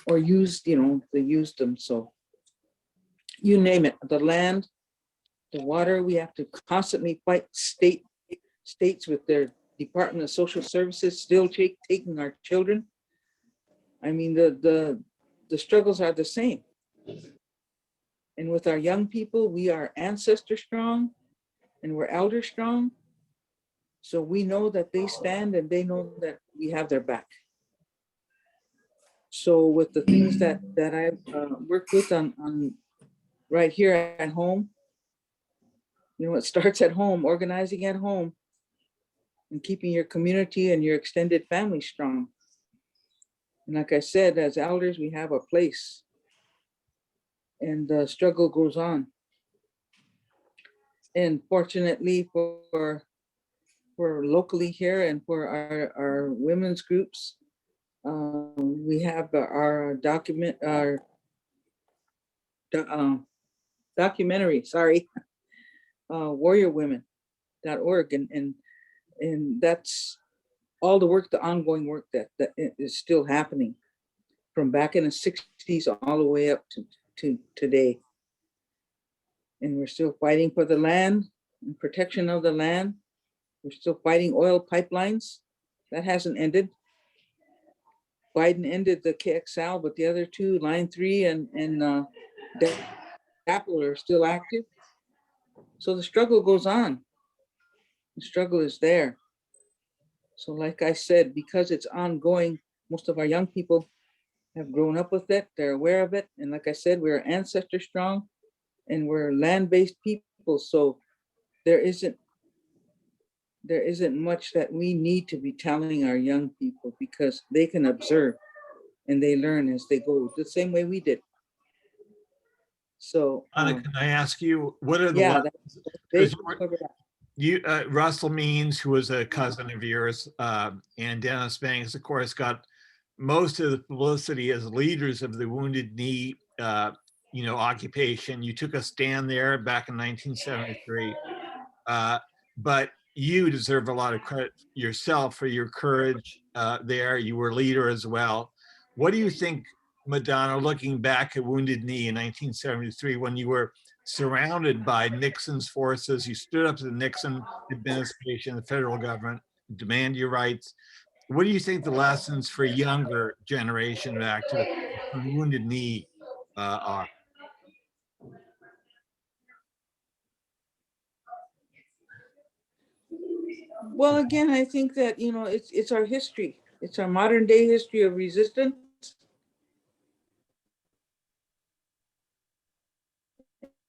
[SPEAKER 6] or use, they use them. So you name it, the land, the water, we have to constantly fight states with their Department of Social Services still taking our children. I mean, the struggles are the same. And with our young people, we are ancestor strong and we're elder strong. So we know that they stand and they know that we have their back. So with the things that I've worked with on right here at home, it starts at home, organizing at home and keeping your community and your extended family strong. And like I said, as elders, we have a place and the struggle goes on. And fortunately for locally here and for our women's groups, we have our documentary, warriorwomen.org, and that's all the work, the ongoing work that is still happening from back in the 60s all the way up to today. And we're still fighting for the land and protection of the land. We're still fighting oil pipelines. That hasn't ended. Biden ended the KXL, but the other two, Line 3 and DAPL, are still active. So the struggle goes on. The struggle is there. So like I said, because it's ongoing, most of our young people have grown up with it. They're aware of it. And like I said, we're ancestor strong and we're land-based people. So there isn't much that we need to be telling our young people because they can observe and they learn as they go the same way we did. So
[SPEAKER 2] Anna, can I ask you, what are the lessons? Russell Means, who was a cousin of yours, and Dennis Banks, of course, got most of the publicity as leaders of the Wounded Knee, occupation. You took a stand there back in 1973, but you deserve a lot of credit yourself for your courage there. You were a leader as well. What do you think, Madonna, looking back at Wounded Knee in 1973, when you were surrounded by Nixon's forces, you stood up to the Nixon administration, the federal government, demand your rights. What do you think the lessons for younger generation of activists from Wounded Knee are?
[SPEAKER 6] Well, again, I think that, it's our history. It's our modern day history of resistance.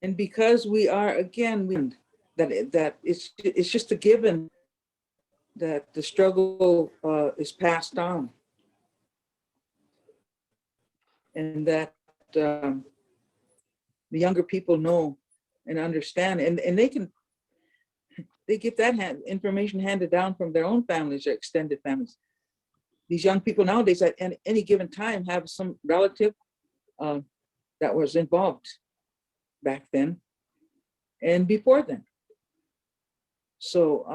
[SPEAKER 6] And because we are, again, that it's just a given that the struggle is passed on. And that the younger people know and understand, and they get that information handed down from their own families or extended families. These young people nowadays at any given time have some relative that was involved back then and before then. So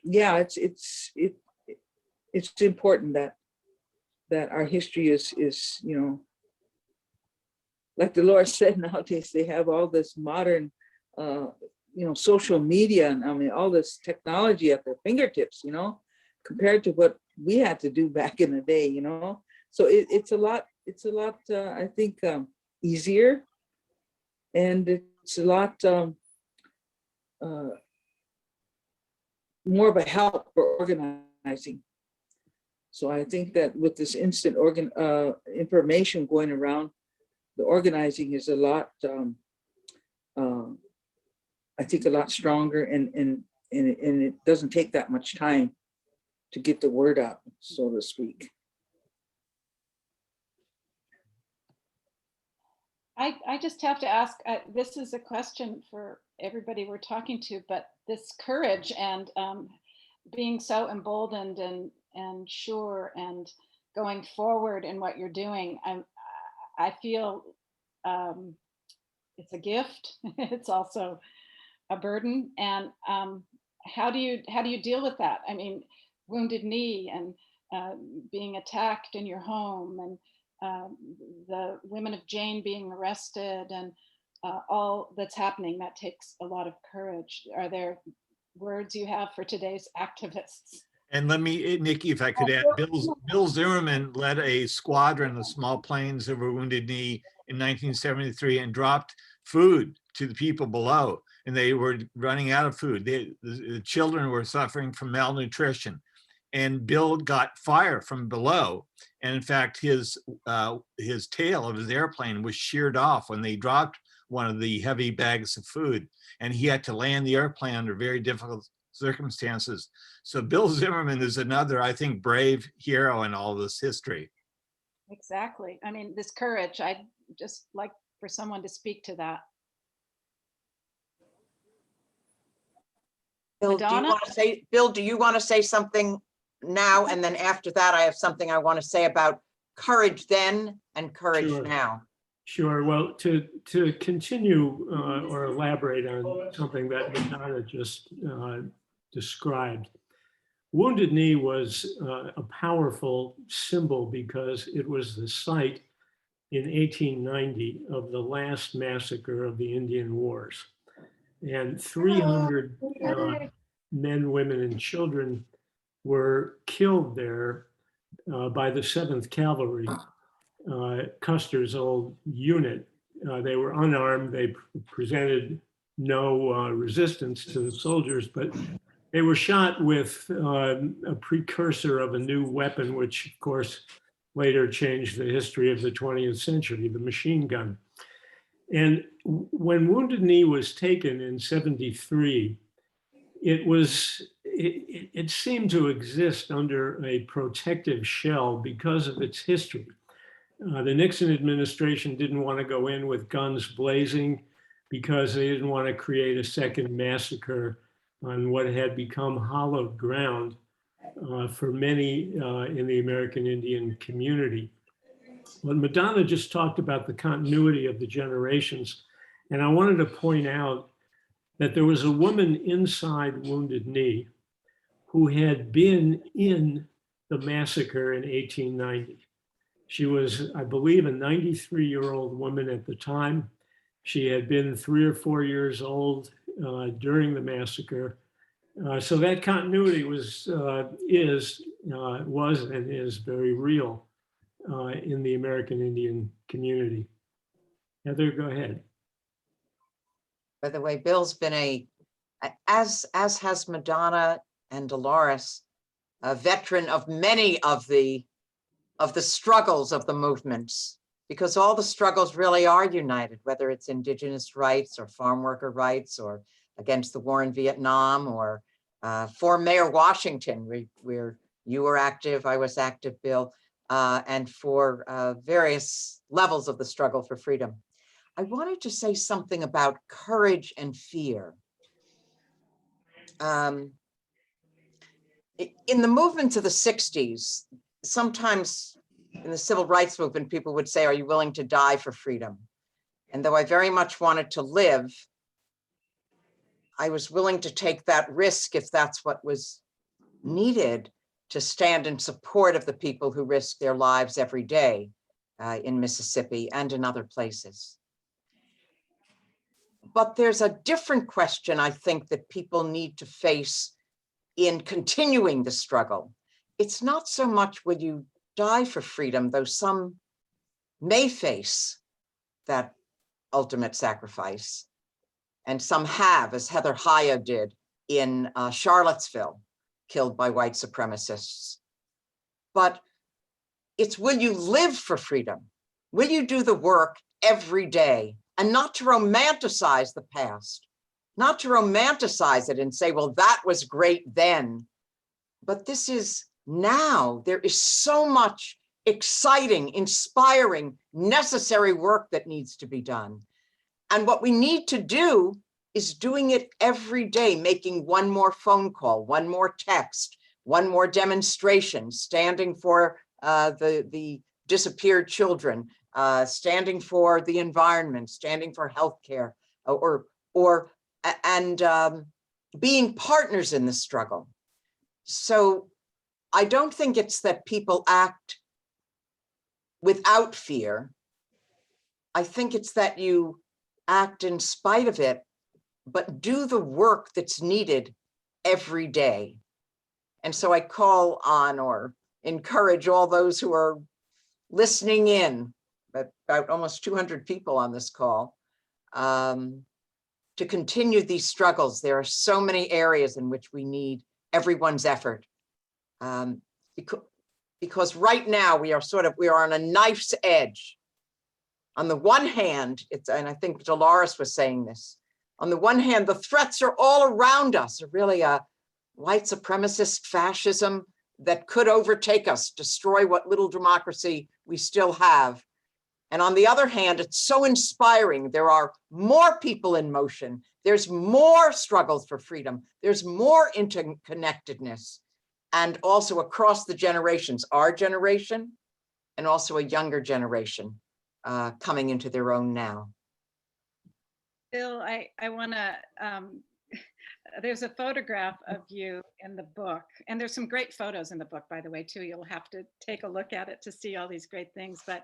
[SPEAKER 6] yeah, it's important that our history is like Dolores said, nowadays they have all this modern social media and all this technology at their fingertips, compared to what we had to do back in the day, So it's a lot, I think, easier, and it's a lot more of a help for organizing. So I think that with this instant information going around, the organizing is a lot, I think, a lot stronger, and it doesn't take that much time to get the word out, so to speak.
[SPEAKER 1] I just have to ask, this is a question for everybody we're talking to, but this courage and being so emboldened and sure and going forward in what you're doing, I feel it's a gift. It's also a burden. And how do you deal with that? I mean, Wounded Knee and being attacked in your home, and the women of Jane being arrested, and all that's happening, that takes a lot of courage. Are there words you have for today's activists?
[SPEAKER 2] And let me, Nikki, if I could add, Bill Zimmerman led a squadron of small planes over Wounded Knee in 1973 and dropped food to the people below, and they were running out of food. The children were suffering from malnutrition, and Bill got fire from below. And in fact, his tail of his airplane was sheared off when they dropped one of the heavy bags of food, and he had to land the airplane under very difficult circumstances. So Bill Zimmerman is another, I think, brave hero in all this history.
[SPEAKER 1] Exactly. I mean, this courage, I'd just like for someone to speak to that.
[SPEAKER 4] Bill, do you
[SPEAKER 1] Madonna?
[SPEAKER 4] want to say, Bill, do you want to say something now? And then after that, I have something I want to say about courage then and courage
[SPEAKER 7] Sure.
[SPEAKER 4] now.
[SPEAKER 7] Sure. Well, to continue or elaborate on something that Madonna just described, Wounded Knee was a powerful symbol because it was the site in 1890 of the last massacre of the Indian Wars. And 300 men, women, and children were killed there by the 7th Cavalry, Custer's old unit. They were unarmed. They presented no resistance to the soldiers, but they were shot with a precursor of a new weapon, which of course later changed the history of the 20th century, the machine gun. And when Wounded Knee was taken in '73, it seemed to exist under a protective shell because of its history. The Nixon administration didn't want to go in with guns blazing because they didn't want to create a second massacre on what had become hallowed ground for many in the American Indian community. But Madonna just talked about the continuity of the generations, and I wanted to point out that there was a woman inside Wounded Knee who had been in the massacre in 1890. She was, I believe, a 93-year-old woman at the time. She had been 3 or 4 years old during the massacre. So that continuity was and is very real in the American Indian community. Heather, go ahead.
[SPEAKER 4] By the way, Bill's been as has Madonna and Dolores, a veteran of many of the struggles of the movements, because all the struggles really are united, whether it's indigenous rights or farm worker rights or against the war in Vietnam or for Mayor Washington, where you were active, I was active, Bill, and for various levels of the struggle for freedom. I wanted to say something about courage and fear. In the movement of the 60s, sometimes in the civil rights movement, people would say, are you willing to die for freedom? And though I very much wanted to live, I was willing to take that risk if that's what was needed to stand in support of the people who risk their lives every day in Mississippi and in other places. But there's a different question, I think, that people need to face in continuing the struggle. It's not so much will you die for freedom, though some may face that ultimate sacrifice. And some have, as Heather Heyer did in Charlottesville, killed by white supremacists. But it's will you live for freedom? Will you do the work every day? And not to romanticize the past, not to romanticize it and say, well, that was great then. But this is now. There is so much exciting, inspiring, necessary work that needs to be done. And what we need to do is doing it every day, making one more phone call, one more text, one more demonstration, standing for the disappeared children, standing for the environment, standing for healthcare, and being partners in the struggle. So I don't think it's that people act without fear. I think it's that you act in spite of it, but do the work that's needed every day. And so I call on or encourage all those who are listening in, about almost 200 people on this call, to continue these struggles. There are so many areas in which we need everyone's effort. Because right now we are on a knife's edge. On the one hand, and I think Dolores was saying this, on the one hand, the threats are all around us, really a white supremacist fascism that could overtake us, destroy what little democracy we still have. And on the other hand, it's so inspiring. There are more people in motion. There's more struggles for freedom. There's more interconnectedness. And also across the generations, our generation, and also a younger generation coming into their own now.
[SPEAKER 1] Bill, I want to, there's a photograph of you in the book, and there's some great photos in the book, by the way, too. You'll have to take a look at it to see all these great things. But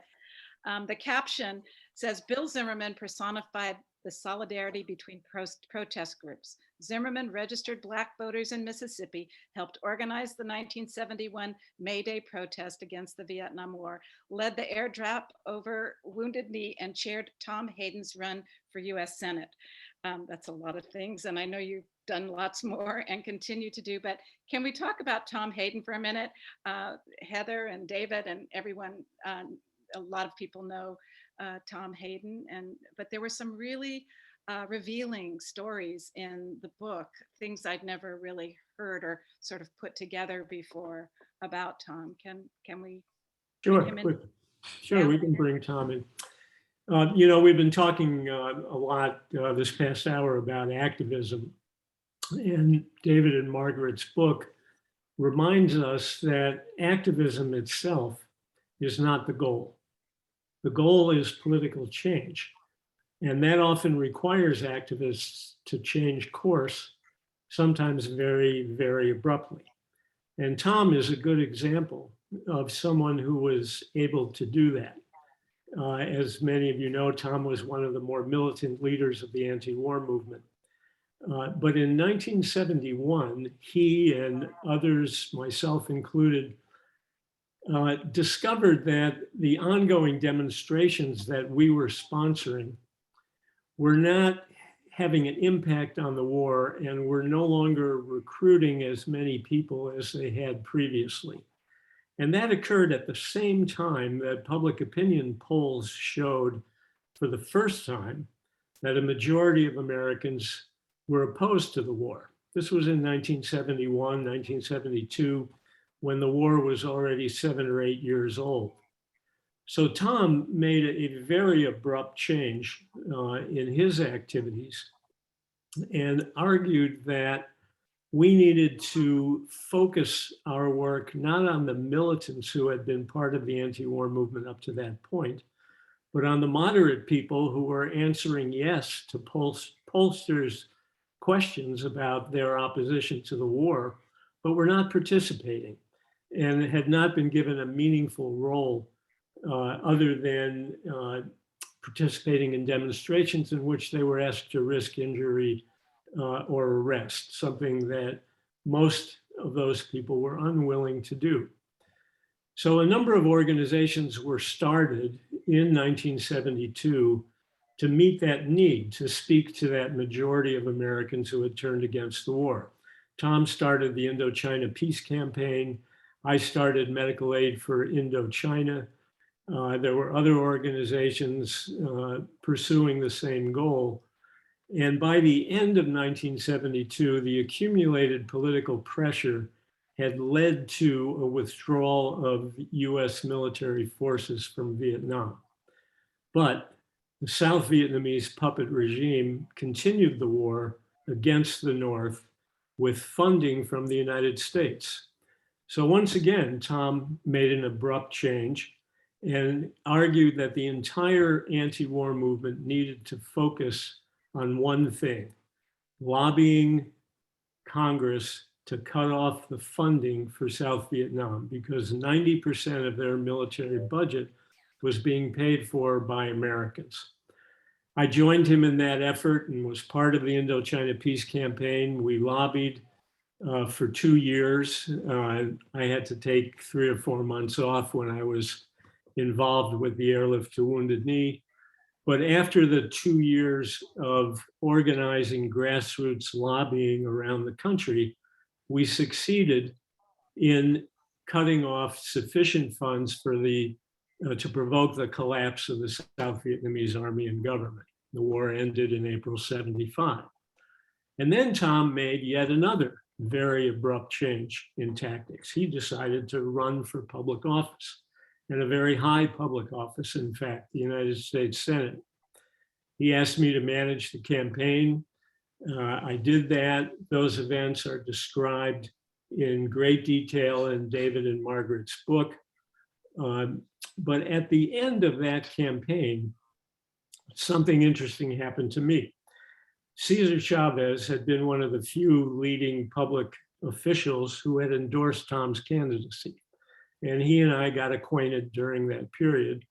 [SPEAKER 1] the caption says, Bill Zimmerman personified the solidarity between protest groups. Zimmerman registered Black voters in Mississippi, helped organize the 1971 May Day protest against the Vietnam War, led the airdrop over Wounded Knee, and chaired Tom Hayden's run for US Senate. That's a lot of things, and I know you've done lots more and continue to do, but can we talk about Tom Hayden for a minute? Heather and David and everyone, a lot of people know Tom Hayden, but there were some really revealing stories in the book, things I'd never really heard or sort of put together before about Tom. Can we bring him in?
[SPEAKER 7] Sure,
[SPEAKER 1] Yeah.
[SPEAKER 7] we can bring Tom in. You know, we've been talking a lot this past hour about activism, and David and Margaret's book reminds us that activism itself is not the goal. The goal is political change, and that often requires activists to change course, sometimes very, very abruptly. And Tom is a good example of someone who was able to do that. As many of you know, Tom was one of the more militant leaders of the anti-war movement. But in 1971, he and others, myself included, discovered that the ongoing demonstrations that we were sponsoring were not having an impact on the war, and were no longer recruiting as many people as they had previously. And that occurred at the same time that public opinion polls showed for the first time that a majority of Americans were opposed to the war. This was in 1971, 1972, when the war was already 7 or 8 years old. So Tom made a very abrupt change in his activities and argued that we needed to focus our work not on the militants who had been part of the anti-war movement up to that point, but on the moderate people who were answering yes to pollsters' questions about their opposition to the war, but were not participating and had not been given a meaningful role other than participating in demonstrations in which they were asked to risk injury or arrest, something that most of those people were unwilling to do. So a number of organizations were started in 1972 to meet that need, to speak to that majority of Americans who had turned against the war. Tom started the Indochina Peace Campaign. I started Medical Aid for Indochina. There were other organizations pursuing the same goal. And by the end of 1972, the accumulated political pressure had led to a withdrawal of US military forces from Vietnam. But the South Vietnamese puppet regime continued the war against the North with funding from the United States. So once again, Tom made an abrupt change and argued that the entire anti-war movement needed to focus on one thing: lobbying Congress to cut off the funding for South Vietnam, because 90% of their military budget was being paid for by Americans. I joined him in that effort and was part of the Indochina Peace Campaign. We lobbied for 2 years. I had to take 3 or 4 months off when I was involved with the airlift to Wounded Knee. But after the 2 years of organizing grassroots lobbying around the country, we succeeded in cutting off sufficient funds for to provoke the collapse of the South Vietnamese army and government. The war ended in April '75. And then Tom made yet another very abrupt change in tactics. He decided to run for public office, and a very high public office, in fact, the United States Senate. He asked me to manage the campaign. I did that. Those events are described in great detail in David and Margaret's book. But at the end of that campaign, something interesting happened to me. Cesar Chavez had been one of the few leading public officials who had endorsed Tom's candidacy. And he and I got acquainted during that period.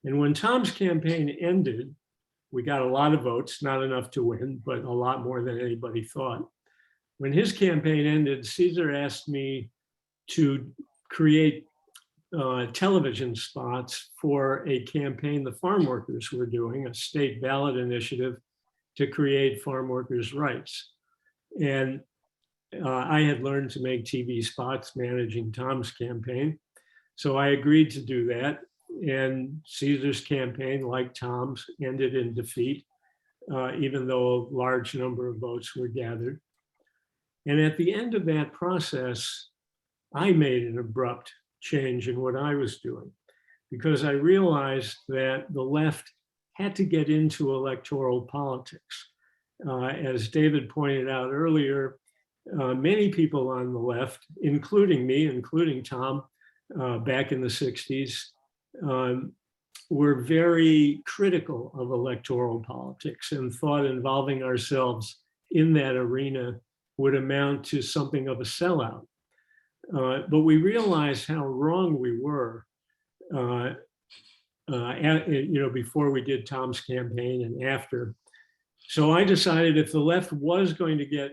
[SPEAKER 7] And when Tom's campaign ended, we got a lot of votes, not enough to win, but a lot more than anybody thought. When his campaign ended, Cesar asked me to create television spots for a campaign the farm workers were doing, a state ballot initiative to create farm workers' rights. And I had learned to make TV spots managing Tom's campaign. So I agreed to do that. And Cesar's campaign, like Tom's, ended in defeat, even though a large number of votes were gathered. And at the end of that process, I made an abrupt change in what I was doing, because I realized that the left had to get into electoral politics. As David pointed out earlier, many people on the left, including me, including Tom, back in the 60s, were very critical of electoral politics and thought involving ourselves in that arena would amount to something of a sellout. But we realized how wrong we were, before we did Tom's campaign and after. So I decided if the left was going to get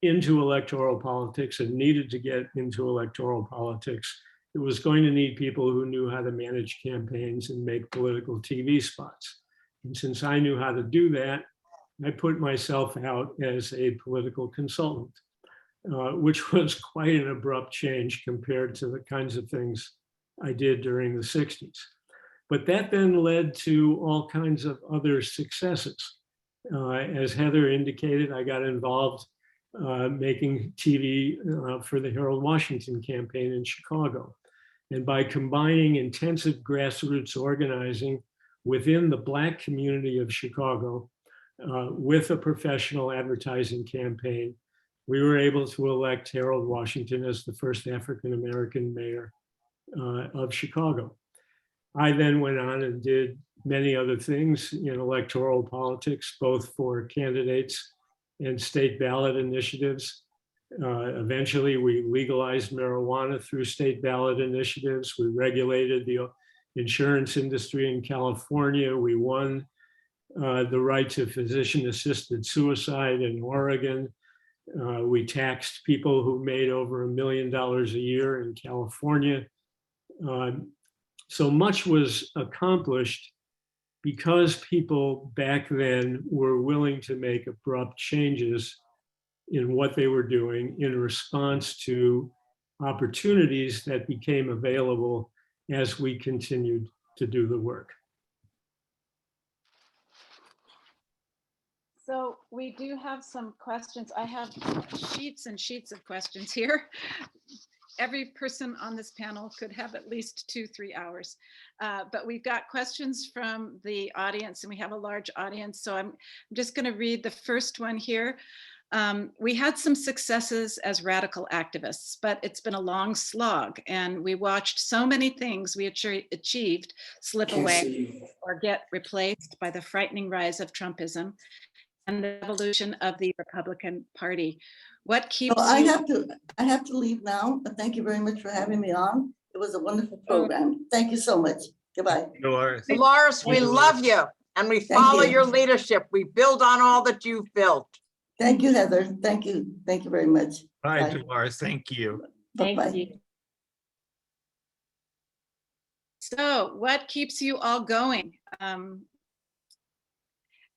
[SPEAKER 7] into electoral politics and needed to get into electoral politics, it was going to need people who knew how to manage campaigns and make political TV spots. And since I knew how to do that, I put myself out as a political consultant, which was quite an abrupt change compared to the kinds of things I did during the 60s. But that then led to all kinds of other successes. As Heather indicated, I got involved making TV for the Harold Washington campaign in Chicago. And by combining intensive grassroots organizing within the Black community of Chicago with a professional advertising campaign, we were able to elect Harold Washington as the first African-American mayor of Chicago. I then went on and did many other things in electoral politics, both for candidates and state ballot initiatives. Eventually, we legalized marijuana through state ballot initiatives. We regulated the insurance industry in California. We won the right to physician-assisted suicide in Oregon. We taxed people who made over $1 million a year in California. So much was accomplished because people back then were willing to make abrupt changes in what they were doing in response to opportunities that became available as we continued to do the work.
[SPEAKER 1] So we do have some questions. I have sheets and sheets of questions here. every person on this panel could have at least 2-3 hours. But we've got questions from the audience, and we have a large audience. So I'm just going to read the first one here. We had some successes as radical activists, but it's been a long slog, and we watched so many things we achieved slip away or get replaced by the frightening rise of Trumpism and the evolution of the Republican Party. What keeps
[SPEAKER 5] Well,
[SPEAKER 1] you?
[SPEAKER 5] I have to leave now, but thank you very much for having me on. It was a wonderful program. Thank you so much. Goodbye.
[SPEAKER 2] Dolores.
[SPEAKER 4] Dolores, we love you and we
[SPEAKER 5] Thank
[SPEAKER 4] follow
[SPEAKER 5] you.
[SPEAKER 4] your leadership. We build on all that you've built.
[SPEAKER 5] Thank you, Heather. Thank you. Thank you very much.
[SPEAKER 2] Bye,
[SPEAKER 5] Bye.
[SPEAKER 2] Dolores. Thank you.
[SPEAKER 3] Thank
[SPEAKER 5] Bye-bye.
[SPEAKER 3] you.
[SPEAKER 1] So what keeps you all going?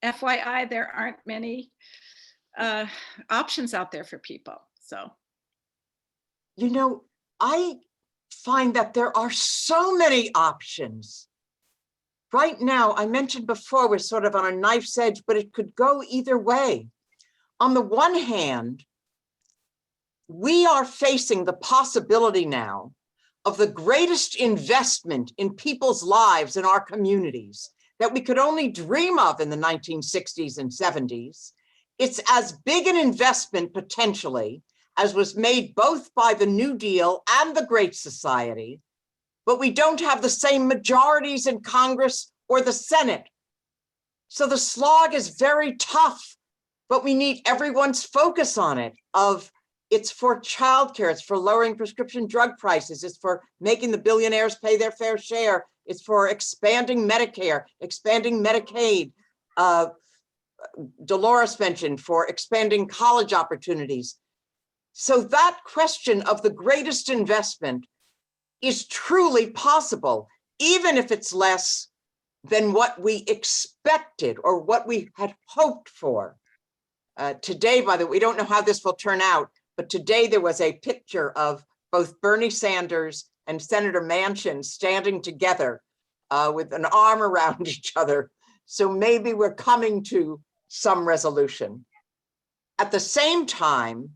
[SPEAKER 1] FYI, there aren't many options out there for people. So,
[SPEAKER 4] You know, I find that there are so many options. Right now, I mentioned before, we're sort of on a knife's edge, but it could go either way. On the one hand, we are facing the possibility now of the greatest investment in people's lives in our communities that we could only dream of in the 1960s and 70s. It's as big an investment potentially as was made both by the New Deal and the Great Society, but we don't have the same majorities in Congress or the Senate. So the slog is very tough, but we need everyone's focus on it of it's for childcare, it's for lowering prescription drug prices, it's for making the billionaires pay their fair share, it's for expanding Medicare, expanding Medicaid. Dolores mentioned for expanding college opportunities. So that question of the greatest investment is truly possible, even if it's less than what we expected or what we had hoped for. Today, by the way, we don't know how this will turn out, but today there was a picture of both Bernie Sanders and Senator Manchin standing together with an arm around each other. So maybe we're coming to some resolution. At the same time,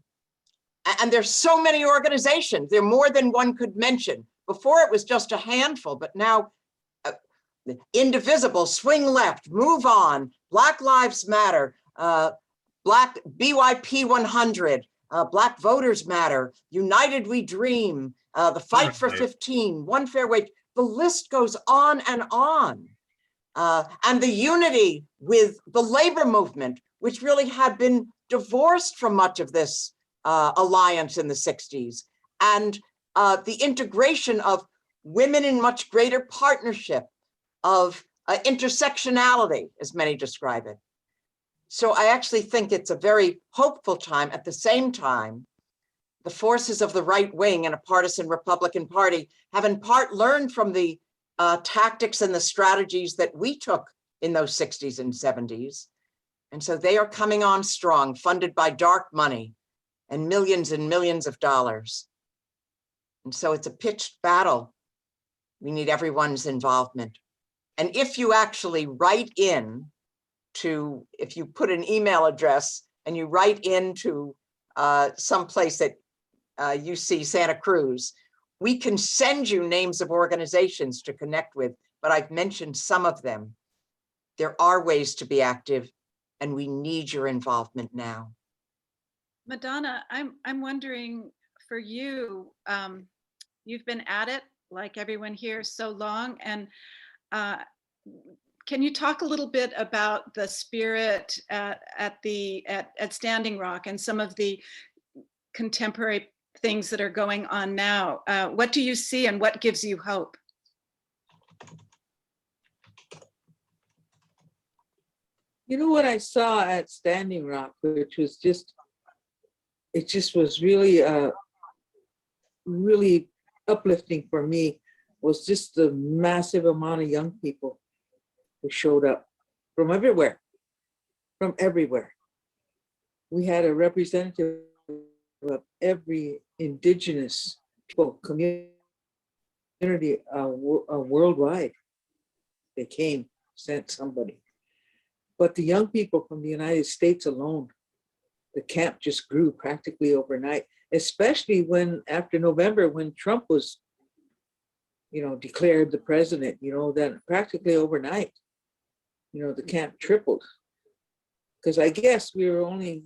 [SPEAKER 4] and there's so many organizations, there are more than one could mention. Before it was just a handful, but now Indivisible, Swing Left, Move On, Black Lives Matter, Black BYP 100, Black Voters Matter, United We Dream, the Fight for 15, One Fair Wage. The list goes on and on. And the unity with the labor movement, which really had been divorced from much of this alliance in the 60s, and the integration of women in much greater partnership, of intersectionality, as many describe it. So I actually think it's a very hopeful time. At the same time, the forces of the right wing in a partisan Republican Party have in part learned from the tactics and the strategies that we took in those 60s and 70s. And so they are coming on strong, funded by dark money and millions of dollars. And so it's a pitched battle. We need everyone's involvement. And if you actually write in to, if you put an email address and you write into someplace at UC Santa Cruz, we can send you names of organizations to connect with, but I've mentioned some of them. There are ways to be active, and we need your involvement now.
[SPEAKER 1] Madonna, I'm wondering for you, you've been at it like everyone here so long, and can you talk a little bit about the spirit at Standing Rock and some of the contemporary things that are going on now? What do you see and what gives you hope?
[SPEAKER 6] You know what I saw at Standing Rock, which was just, it just was really, really uplifting for me, was just the massive amount of young people who showed up from everywhere, We had a representative of every indigenous people community worldwide. They came, sent somebody. But the young people from the United States alone the camp just grew practically overnight, especially when after November, when Trump was, declared the president, then practically overnight, the camp tripled. Because I guess we were only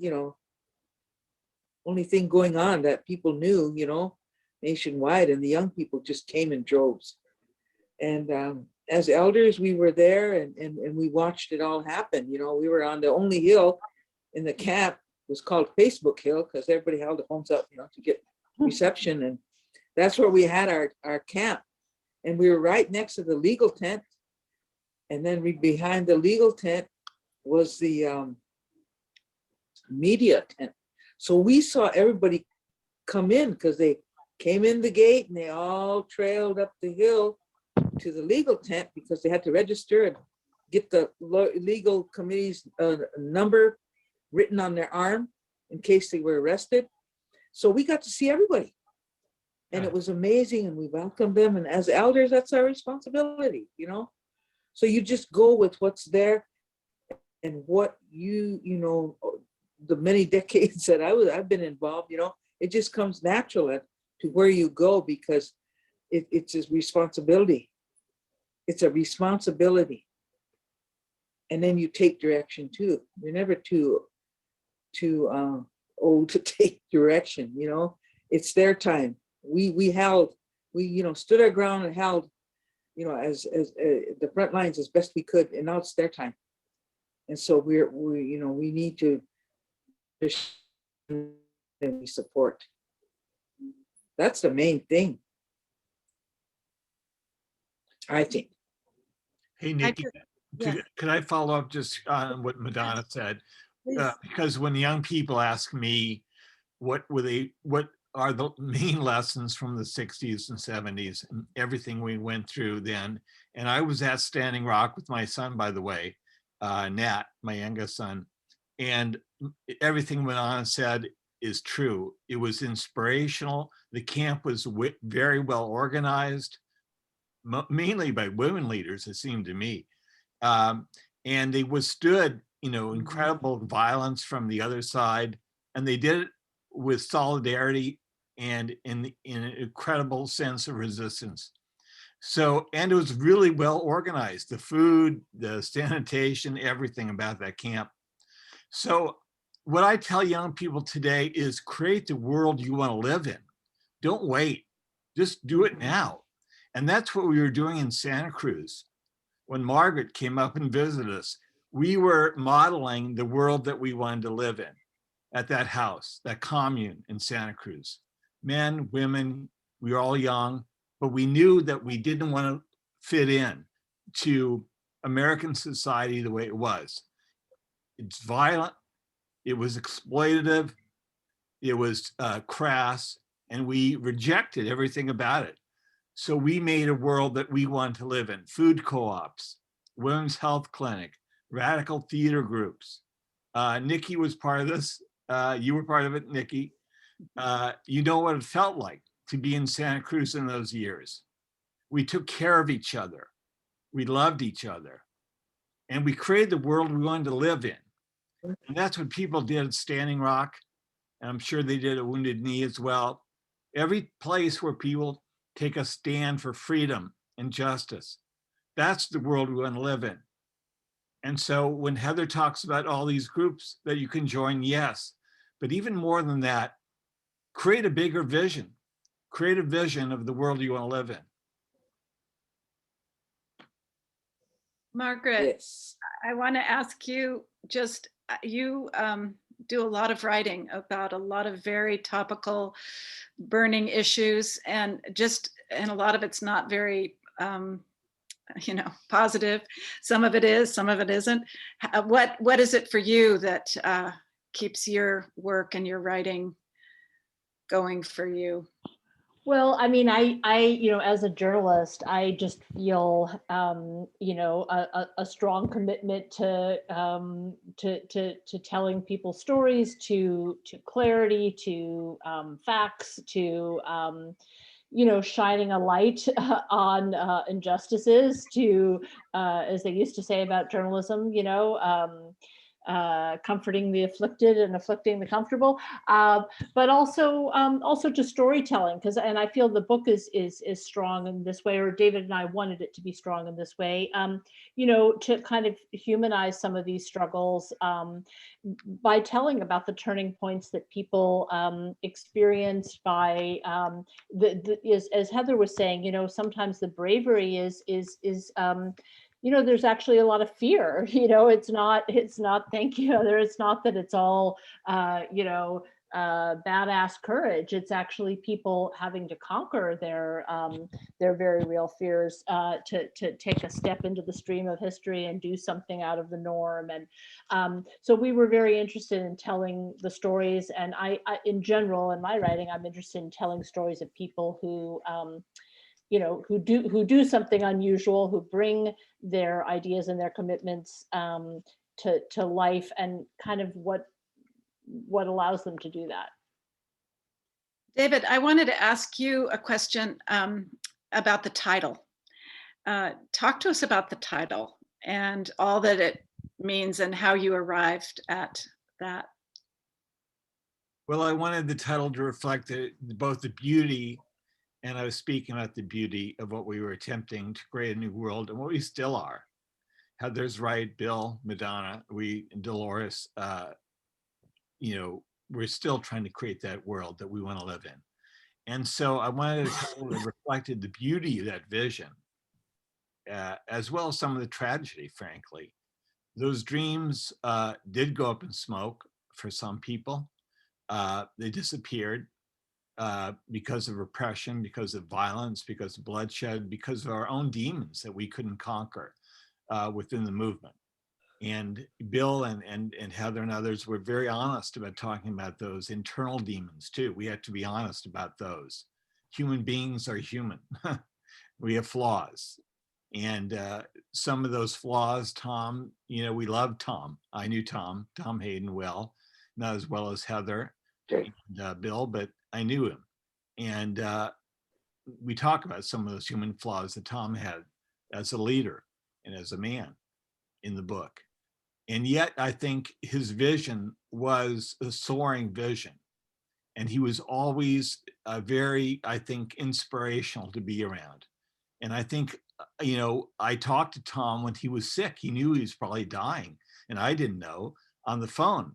[SPEAKER 6] thing going on that people knew, nationwide, and the young people just came in droves. And as elders, we were there and we watched it all happen. We were on the only hill in the camp. It was called Facebook Hill because everybody held their phones up, to get reception. And that's where we had our camp. And we were right next to the legal tent. And then behind the legal tent was the media tent. So we saw everybody come in because they came in the gate and they all trailed up the hill to the legal tent because they had to register and get the legal committee's number written on their arm in case they were arrested. So we got to see everybody. And it was amazing, and we welcomed them. And as elders, that's our responsibility, So you just go with what's there and what the many decades that I've been involved, it just comes natural to where you go because it's a responsibility. It's a responsibility. And then you take direction too. You're never too old to take direction, It's their time. We stood our ground and held, as the front lines as best we could, and now it's their time. And so we need to and we support. That's the main thing, I think.
[SPEAKER 2] Hey, Nikki,
[SPEAKER 1] yes.
[SPEAKER 2] could I follow up just on what Madonna said? Because when young people ask me what are the main lessons from the 60s and 70s and everything we went through then, and I was at Standing Rock with my son, by the way, Nat, my youngest son, and everything Madonna said is true. It was inspirational. The camp was very well organized, mainly by women leaders, it seemed to me. And they withstood, incredible violence from the other side. And they did it with solidarity and in an incredible sense of resistance. So, and it was really well organized, the food, the sanitation, everything about that camp. So what I tell young people today is create the world you want to live in. Don't wait, just do it now. And that's what we were doing in Santa Cruz. When Margaret came up and visited us, we were modeling the world that we wanted to live in at that house, that commune in Santa Cruz. Men, women, we were all young, but we knew that we didn't want to fit in to American society the way it was. It's violent, it was exploitative, it was crass, and we rejected everything about it. So we made a world that we wanted to live in. Food co-ops, women's health clinic, radical theater groups. Nikki was part of this. You were part of it, Nikki. You know what it felt like to be in Santa Cruz in those years. We took care of each other. We loved each other. And we created the world we wanted to live in. And that's what people did at Standing Rock. And I'm sure they did at Wounded Knee as well. Every place where people take a stand for freedom and justice. That's the world we want to live in. And so when Heather talks about all these groups that you can join, yes, but even more than that, create a bigger vision. Create a vision of the world you want to live in.
[SPEAKER 1] Margaret,
[SPEAKER 6] Yes.
[SPEAKER 1] I want to ask you, you do a lot of writing about a lot of very topical, burning issues, and a lot of it's not very, positive. Some of it is, some of it isn't. What is it for you that keeps your work and your writing going for you?
[SPEAKER 3] Well, I mean, I as a journalist, I just feel, a strong commitment to telling people stories, to clarity, to facts, to shining a light on injustices, to as they used to say about journalism, comforting the afflicted and afflicting the comfortable, but also to storytelling, and I feel the book is strong in this way, or David and I wanted it to be strong in this way, to kind of humanize some of these struggles by telling about the turning points that people experienced by as Heather was saying, sometimes the bravery is there's actually a lot of fear. It's not thank you. It's not that it's all badass courage. It's actually people having to conquer their very real fears to take a step into the stream of history and do something out of the norm. And so we were very interested in telling the stories. And I in general, in my writing, I'm interested in telling stories of people who who do something unusual, who bring their ideas and their commitments to life, and kind of what allows them to do that.
[SPEAKER 1] David, I wanted to ask you a question about the title. Talk to us about the title and all that it means and how you arrived at that.
[SPEAKER 2] Well, I wanted the title to reflect both the beauty, and I was speaking about the beauty of what we were attempting to create a new world, and what we still are. Heather's right, Bill, Madonna, Dolores, we're still trying to create that world that we want to live in. And so I wanted a title that reflected the beauty of that vision, as well as some of the tragedy, frankly. Those dreams did go up in smoke for some people. They disappeared. Because of repression, because of violence, because of bloodshed, because of our own demons that we couldn't conquer within the movement. And Bill and Heather and others were very honest about talking about those internal demons too. We have to be honest about those. Human beings are human. We have flaws. And some of those flaws, Tom, we love Tom. I knew Tom Hayden well, not as well as Heather and Bill, but I knew him. And we talk about some of those human flaws that Tom had as a leader and as a man in the book. And yet I think his vision was a soaring vision. And he was always very, I think, inspirational to be around. And I think, I talked to Tom when he was sick. He knew he was probably dying, and I didn't know, on the phone.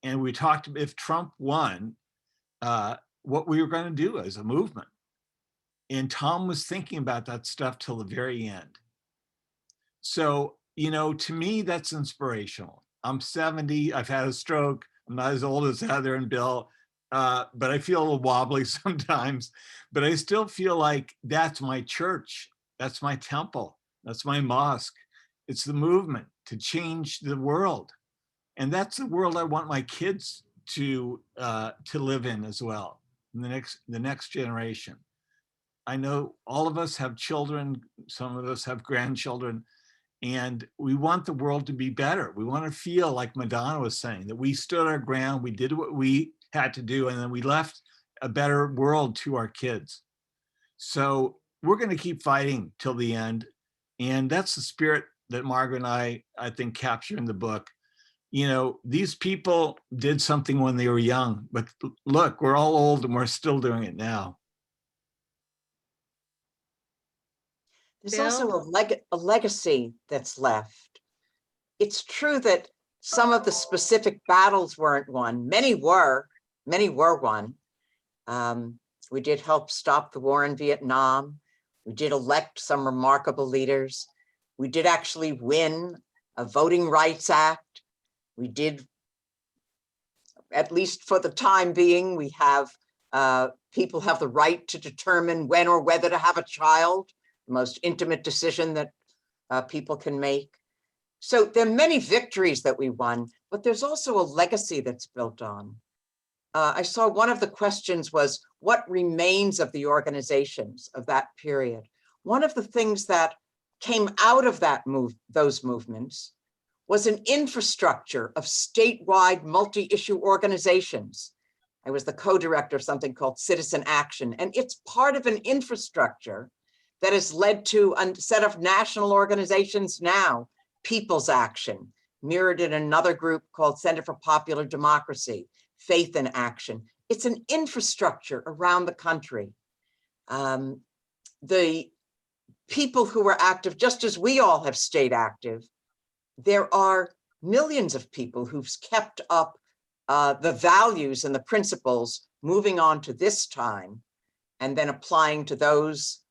[SPEAKER 2] And we talked, if Trump won, what we were going to do as a movement. And Tom was thinking about that stuff till the very end. So, to me, that's inspirational. I'm 70, I've had a stroke. I'm not as old as Heather and Bill, but I feel a little wobbly sometimes. But I still feel like that's my church. That's my temple. That's my mosque. It's the movement to change the world. And that's the world I want my kids to live in as well, in the next generation. I know all of us have children, some of us have grandchildren, and we want the world to be better. We want to feel like Madonna was saying, that we stood our ground, we did what we had to do, and then we left a better world to our kids. So we're going to keep fighting till the end. And that's the spirit that Margaret and I think, capture in the book. These people did something when they were young, but look, we're all old and we're still doing it now.
[SPEAKER 4] There's also a legacy that's left. It's true that some of the specific battles weren't won. Many were won. We did help stop the war in Vietnam. We did elect some remarkable leaders. We did actually win a Voting Rights Act. We did, at least for the time being, we have people have the right to determine when or whether to have a child, the most intimate decision that people can make. So there are many victories that we won, but there's also a legacy that's built on. I saw one of the questions was, what remains of the organizations of that period? One of the things that came out of those movements was an infrastructure of statewide multi-issue organizations. I was the co-director of something called Citizen Action, and it's part of an infrastructure that has led to a set of national organizations now, People's Action, mirrored in another group called Center for Popular Democracy, Faith in Action. It's an infrastructure around the country. The people who are active, just as we all have stayed active, there are millions of people who've kept up the values and the principles moving on to this time, and then applying those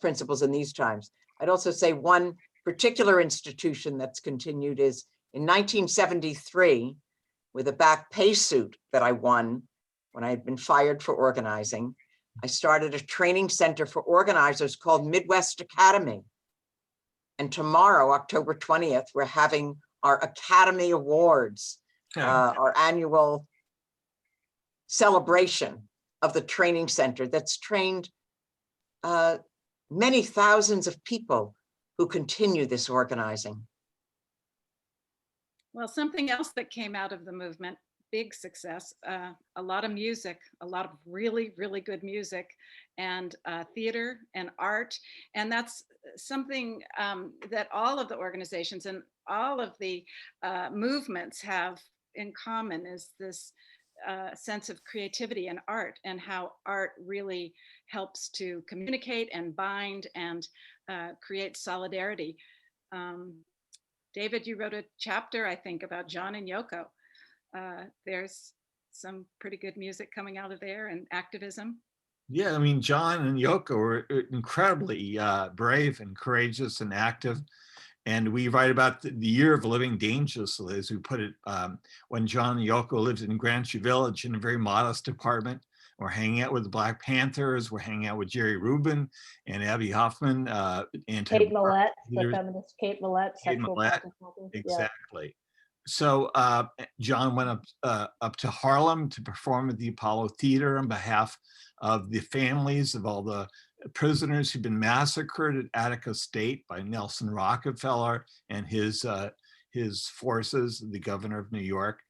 [SPEAKER 4] principles in these times. I'd also say one particular institution that's continued is in 1973, with a back pay suit that I won when I had been fired for organizing, I started a training center for organizers called Midwest Academy. And tomorrow, October 20th, we're having our Academy Awards, our annual celebration of the training center that's trained many thousands of people who continue this organizing.
[SPEAKER 1] Well, something else that came out of the movement, big success, a lot of music, a lot of really, really good music, and theater and art. And that's something that all of the organizations and all of the movements have in common, is this sense of creativity and art, and how art really helps to communicate and bind and create solidarity. David, you wrote a chapter, I think, about John and Yoko. There's some pretty good music coming out of there, and activism.
[SPEAKER 2] Yeah, I mean, John and Yoko were incredibly brave and courageous and active. And we write about the year of living dangerously, as we put it, when John and Yoko lived in Grandview Village in a very modest apartment. We're hanging out with the Black Panthers. We're hanging out with Jerry Rubin and Abby Hoffman.
[SPEAKER 3] Kate Millett, the feminist Kate Millett,
[SPEAKER 2] Kate
[SPEAKER 3] sexual
[SPEAKER 2] Millett,
[SPEAKER 3] practices.
[SPEAKER 2] exactly. So John went up to Harlem to perform at the Apollo Theater on behalf of the families of all the prisoners who've been massacred at Attica State by Nelson Rockefeller and his forces, the governor of New York.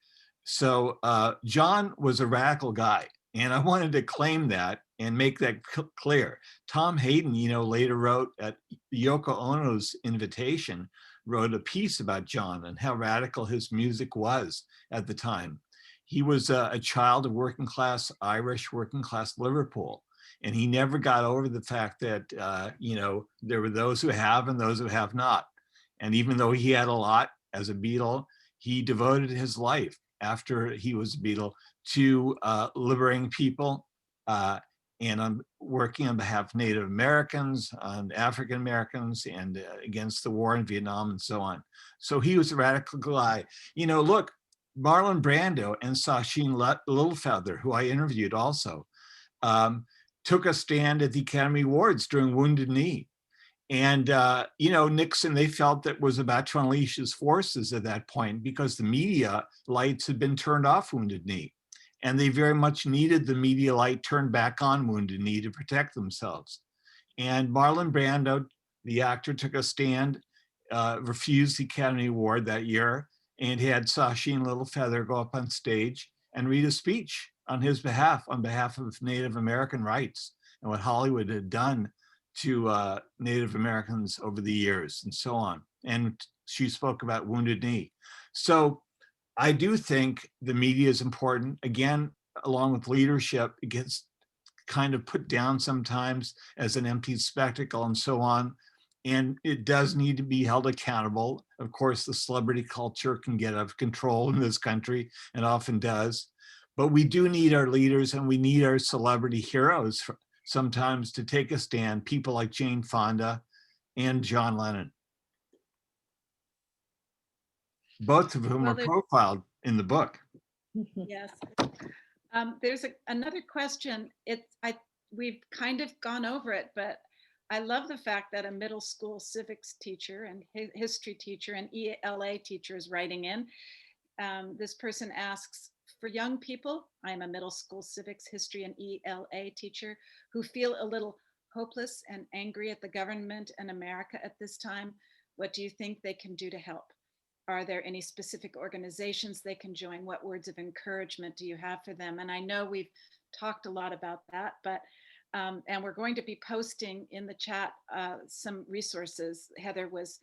[SPEAKER 2] So John was a radical guy, and I wanted to claim that and make that clear. Tom Hayden, later wrote at Yoko Ono's invitation, wrote a piece about John and how radical his music was at the time. He was a child of working class Irish, working class Liverpool. And he never got over the fact that, there were those who have and those who have not. And even though he had a lot as a Beatle, he devoted his life after he was a Beatle to liberating people and working on behalf of Native Americans, African Americans, and against the war in Vietnam and so on. So he was a radical guy. Look, Marlon Brando and Sacheen Littlefeather, who I interviewed also, took a stand at the Academy Awards during Wounded Knee. And, Nixon, they felt that was about to unleash his forces at that point because the media lights had been turned off Wounded Knee. And they very much needed the media light turned back on Wounded Knee to protect themselves. And Marlon Brando, the actor, took a stand, refused the Academy Award that year, and had Sacheen Littlefeather go up on stage and read a speech on his behalf, on behalf of Native American rights and what Hollywood had done to Native Americans over the years and so on. And she spoke about Wounded Knee. So I do think the media is important. Again, along with leadership, it gets kind of put down sometimes as an empty spectacle and so on. And it does need to be held accountable. Of course, the celebrity culture can get out of control in this country and often does. But we do need our leaders, and we need our celebrity heroes sometimes to take a stand, people like Jane Fonda and John Lennon, both of whom are profiled in the book.
[SPEAKER 1] Yes. There's another question. We've kind of gone over it, but I love the fact that a middle school civics teacher and history teacher and ELA teacher is writing in. This person asks, for young people, I'm a middle school civics, history, and ELA teacher who feel a little hopeless and angry at the government and America at this time. What do you think they can do to help? Are there any specific organizations they can join? What words of encouragement do you have for them? And I know we've talked a lot about that, but and we're going to be posting in the chat some resources. Heather was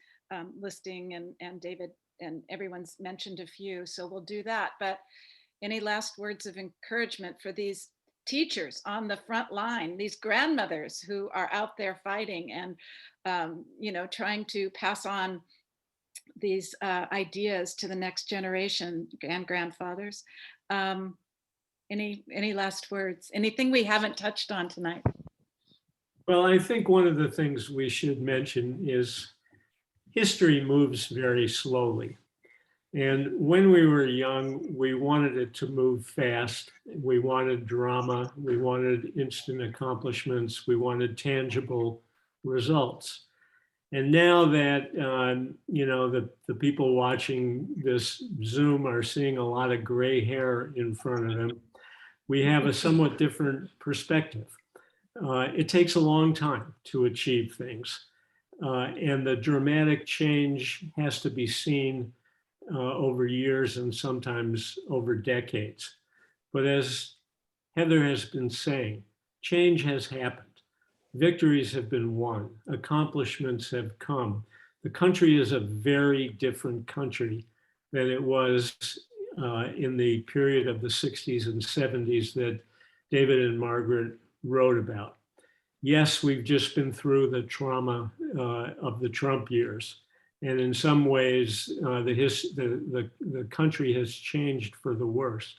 [SPEAKER 1] listing, and David and everyone's mentioned a few, so we'll do that. But any last words of encouragement for these teachers on the front line, these grandmothers who are out there fighting and trying to pass on these ideas to the next generation and grandfathers? Any last words? Anything we haven't touched on tonight?
[SPEAKER 7] Well, I think one of the things we should mention is history moves very slowly. And when we were young, we wanted it to move fast. We wanted drama. We wanted instant accomplishments. We wanted tangible results. And now that, the people watching this Zoom are seeing a lot of gray hair in front of them, we have a somewhat different perspective. It takes a long time to achieve things. And the dramatic change has to be seen over years and sometimes over decades. But as Heather has been saying, change has happened. Victories have been won. Accomplishments have come. The country is a very different country than it was in the period of the 60s and 70s that David and Margaret wrote about. Yes, we've just been through the trauma of the Trump years. And in some ways, the country has changed for the worse.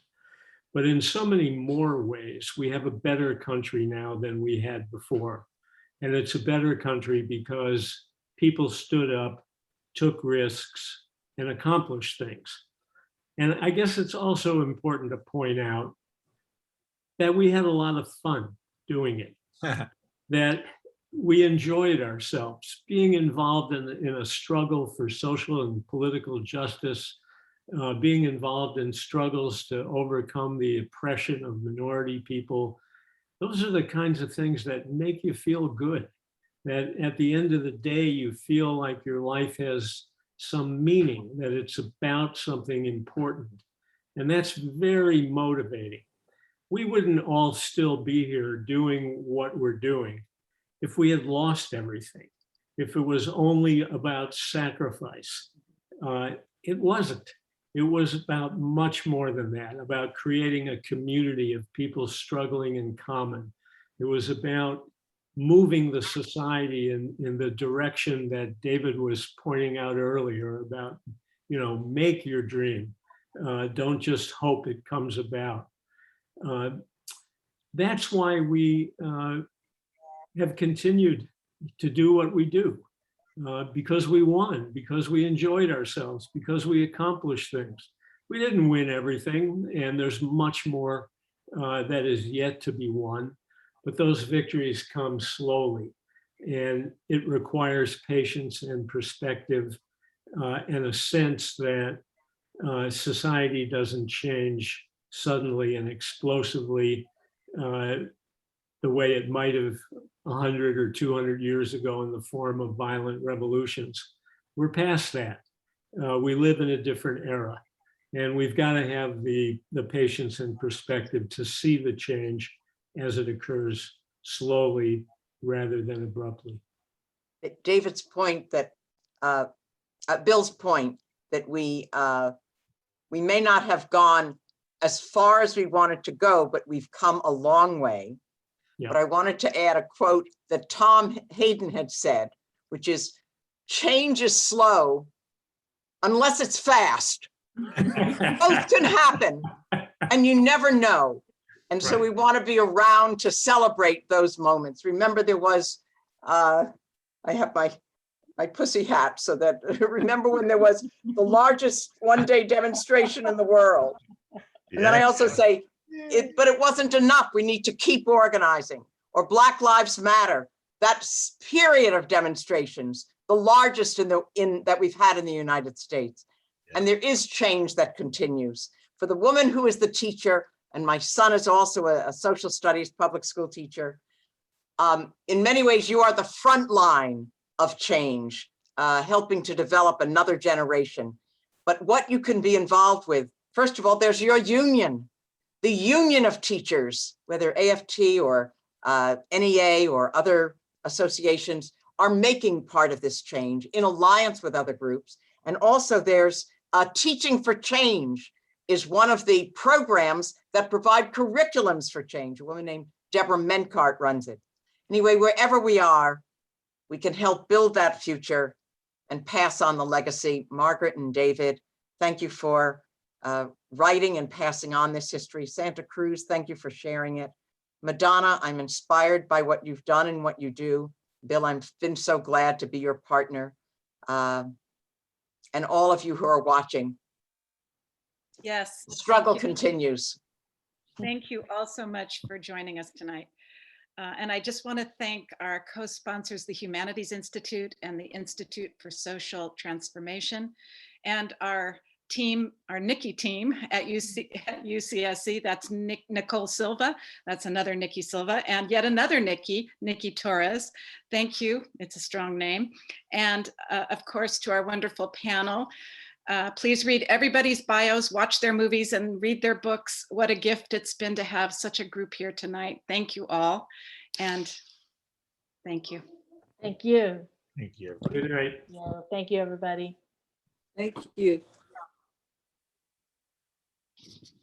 [SPEAKER 7] But in so many more ways, we have a better country now than we had before. And it's a better country because people stood up, took risks, and accomplished things. And I guess it's also important to point out that we had a lot of fun doing it, that we enjoyed ourselves being involved in a struggle for social and political justice, being involved in struggles to overcome the oppression of minority people. Those are the kinds of things that make you feel good, that at the end of the day, you feel like your life has some meaning, that it's about something important. And that's very motivating. We wouldn't all still be here doing what we're doing if we had lost everything, if it was only about sacrifice. It wasn't. It was about much more than that, about creating a community of people struggling in common. It was about moving the society in the direction that David was pointing out earlier about, make your dream. Don't just hope it comes about. That's why we have continued to do what we do, because we won, because we enjoyed ourselves, because we accomplished things. We didn't win everything, and there's much more that is yet to be won, but those victories come slowly, and it requires patience and perspective and a sense that society doesn't change suddenly and explosively the way it might have 100 or 200 years ago in the form of violent revolutions. We're past that. We live in a different era, and we've got to have the patience and perspective to see the change as it occurs slowly rather than abruptly.
[SPEAKER 4] David's point that, Bill's point that we may not have gone as far as we wanted to go, but we've come a long way.
[SPEAKER 7] Yeah.
[SPEAKER 4] But I wanted to add a quote that Tom Hayden had said, which is, change is slow unless it's fast. Both can happen and you never know. And so we want to be around to celebrate those moments. Remember, there was, I have my pussy hat, so that remember when there was the largest one-day demonstration in the world. And then I also say, but it wasn't enough. We need to keep organizing. Or Black Lives Matter, that period of demonstrations, the largest that we've had in the United States. Yeah. And there is change that continues. For the woman who is the teacher, and my son is also a social studies public school teacher, in many ways, you are the front line of change, helping to develop another generation. But what you can be involved with, first of all, there's your union. The union of teachers, whether AFT or NEA or other associations, are making part of this change in alliance with other groups. And also there's Teaching for Change is one of the programs that provide curriculums for change. A woman named Deborah Mencart runs it. Anyway, wherever we are, we can help build that future and pass on the legacy. Margaret and David, thank you for writing and passing on this history. Santa Cruz, thank you for sharing it. Madonna, I'm inspired by what you've done and what you do. Bill, I've been so glad to be your partner. And all of you who are watching,
[SPEAKER 1] Yes.
[SPEAKER 4] the struggle
[SPEAKER 1] thank you.
[SPEAKER 4] continues.
[SPEAKER 1] Thank you all so much for joining us tonight. And I just want to thank our co-sponsors, the Humanities Institute and the Institute for Social Transformation, and our team, our Nikki team at UCSC. That's Nicole Silva. That's another Nikki Silva, and yet another Nikki Torres. Thank you. It's a strong name. And of course, to our wonderful panel. Please read everybody's bios, watch their movies, and read their books. What a gift it's been to have such a group here tonight. Thank you all, and thank you.
[SPEAKER 3] Thank you.
[SPEAKER 2] Thank you.
[SPEAKER 7] Good night.
[SPEAKER 3] Yeah, thank you, everybody.
[SPEAKER 6] Thank you.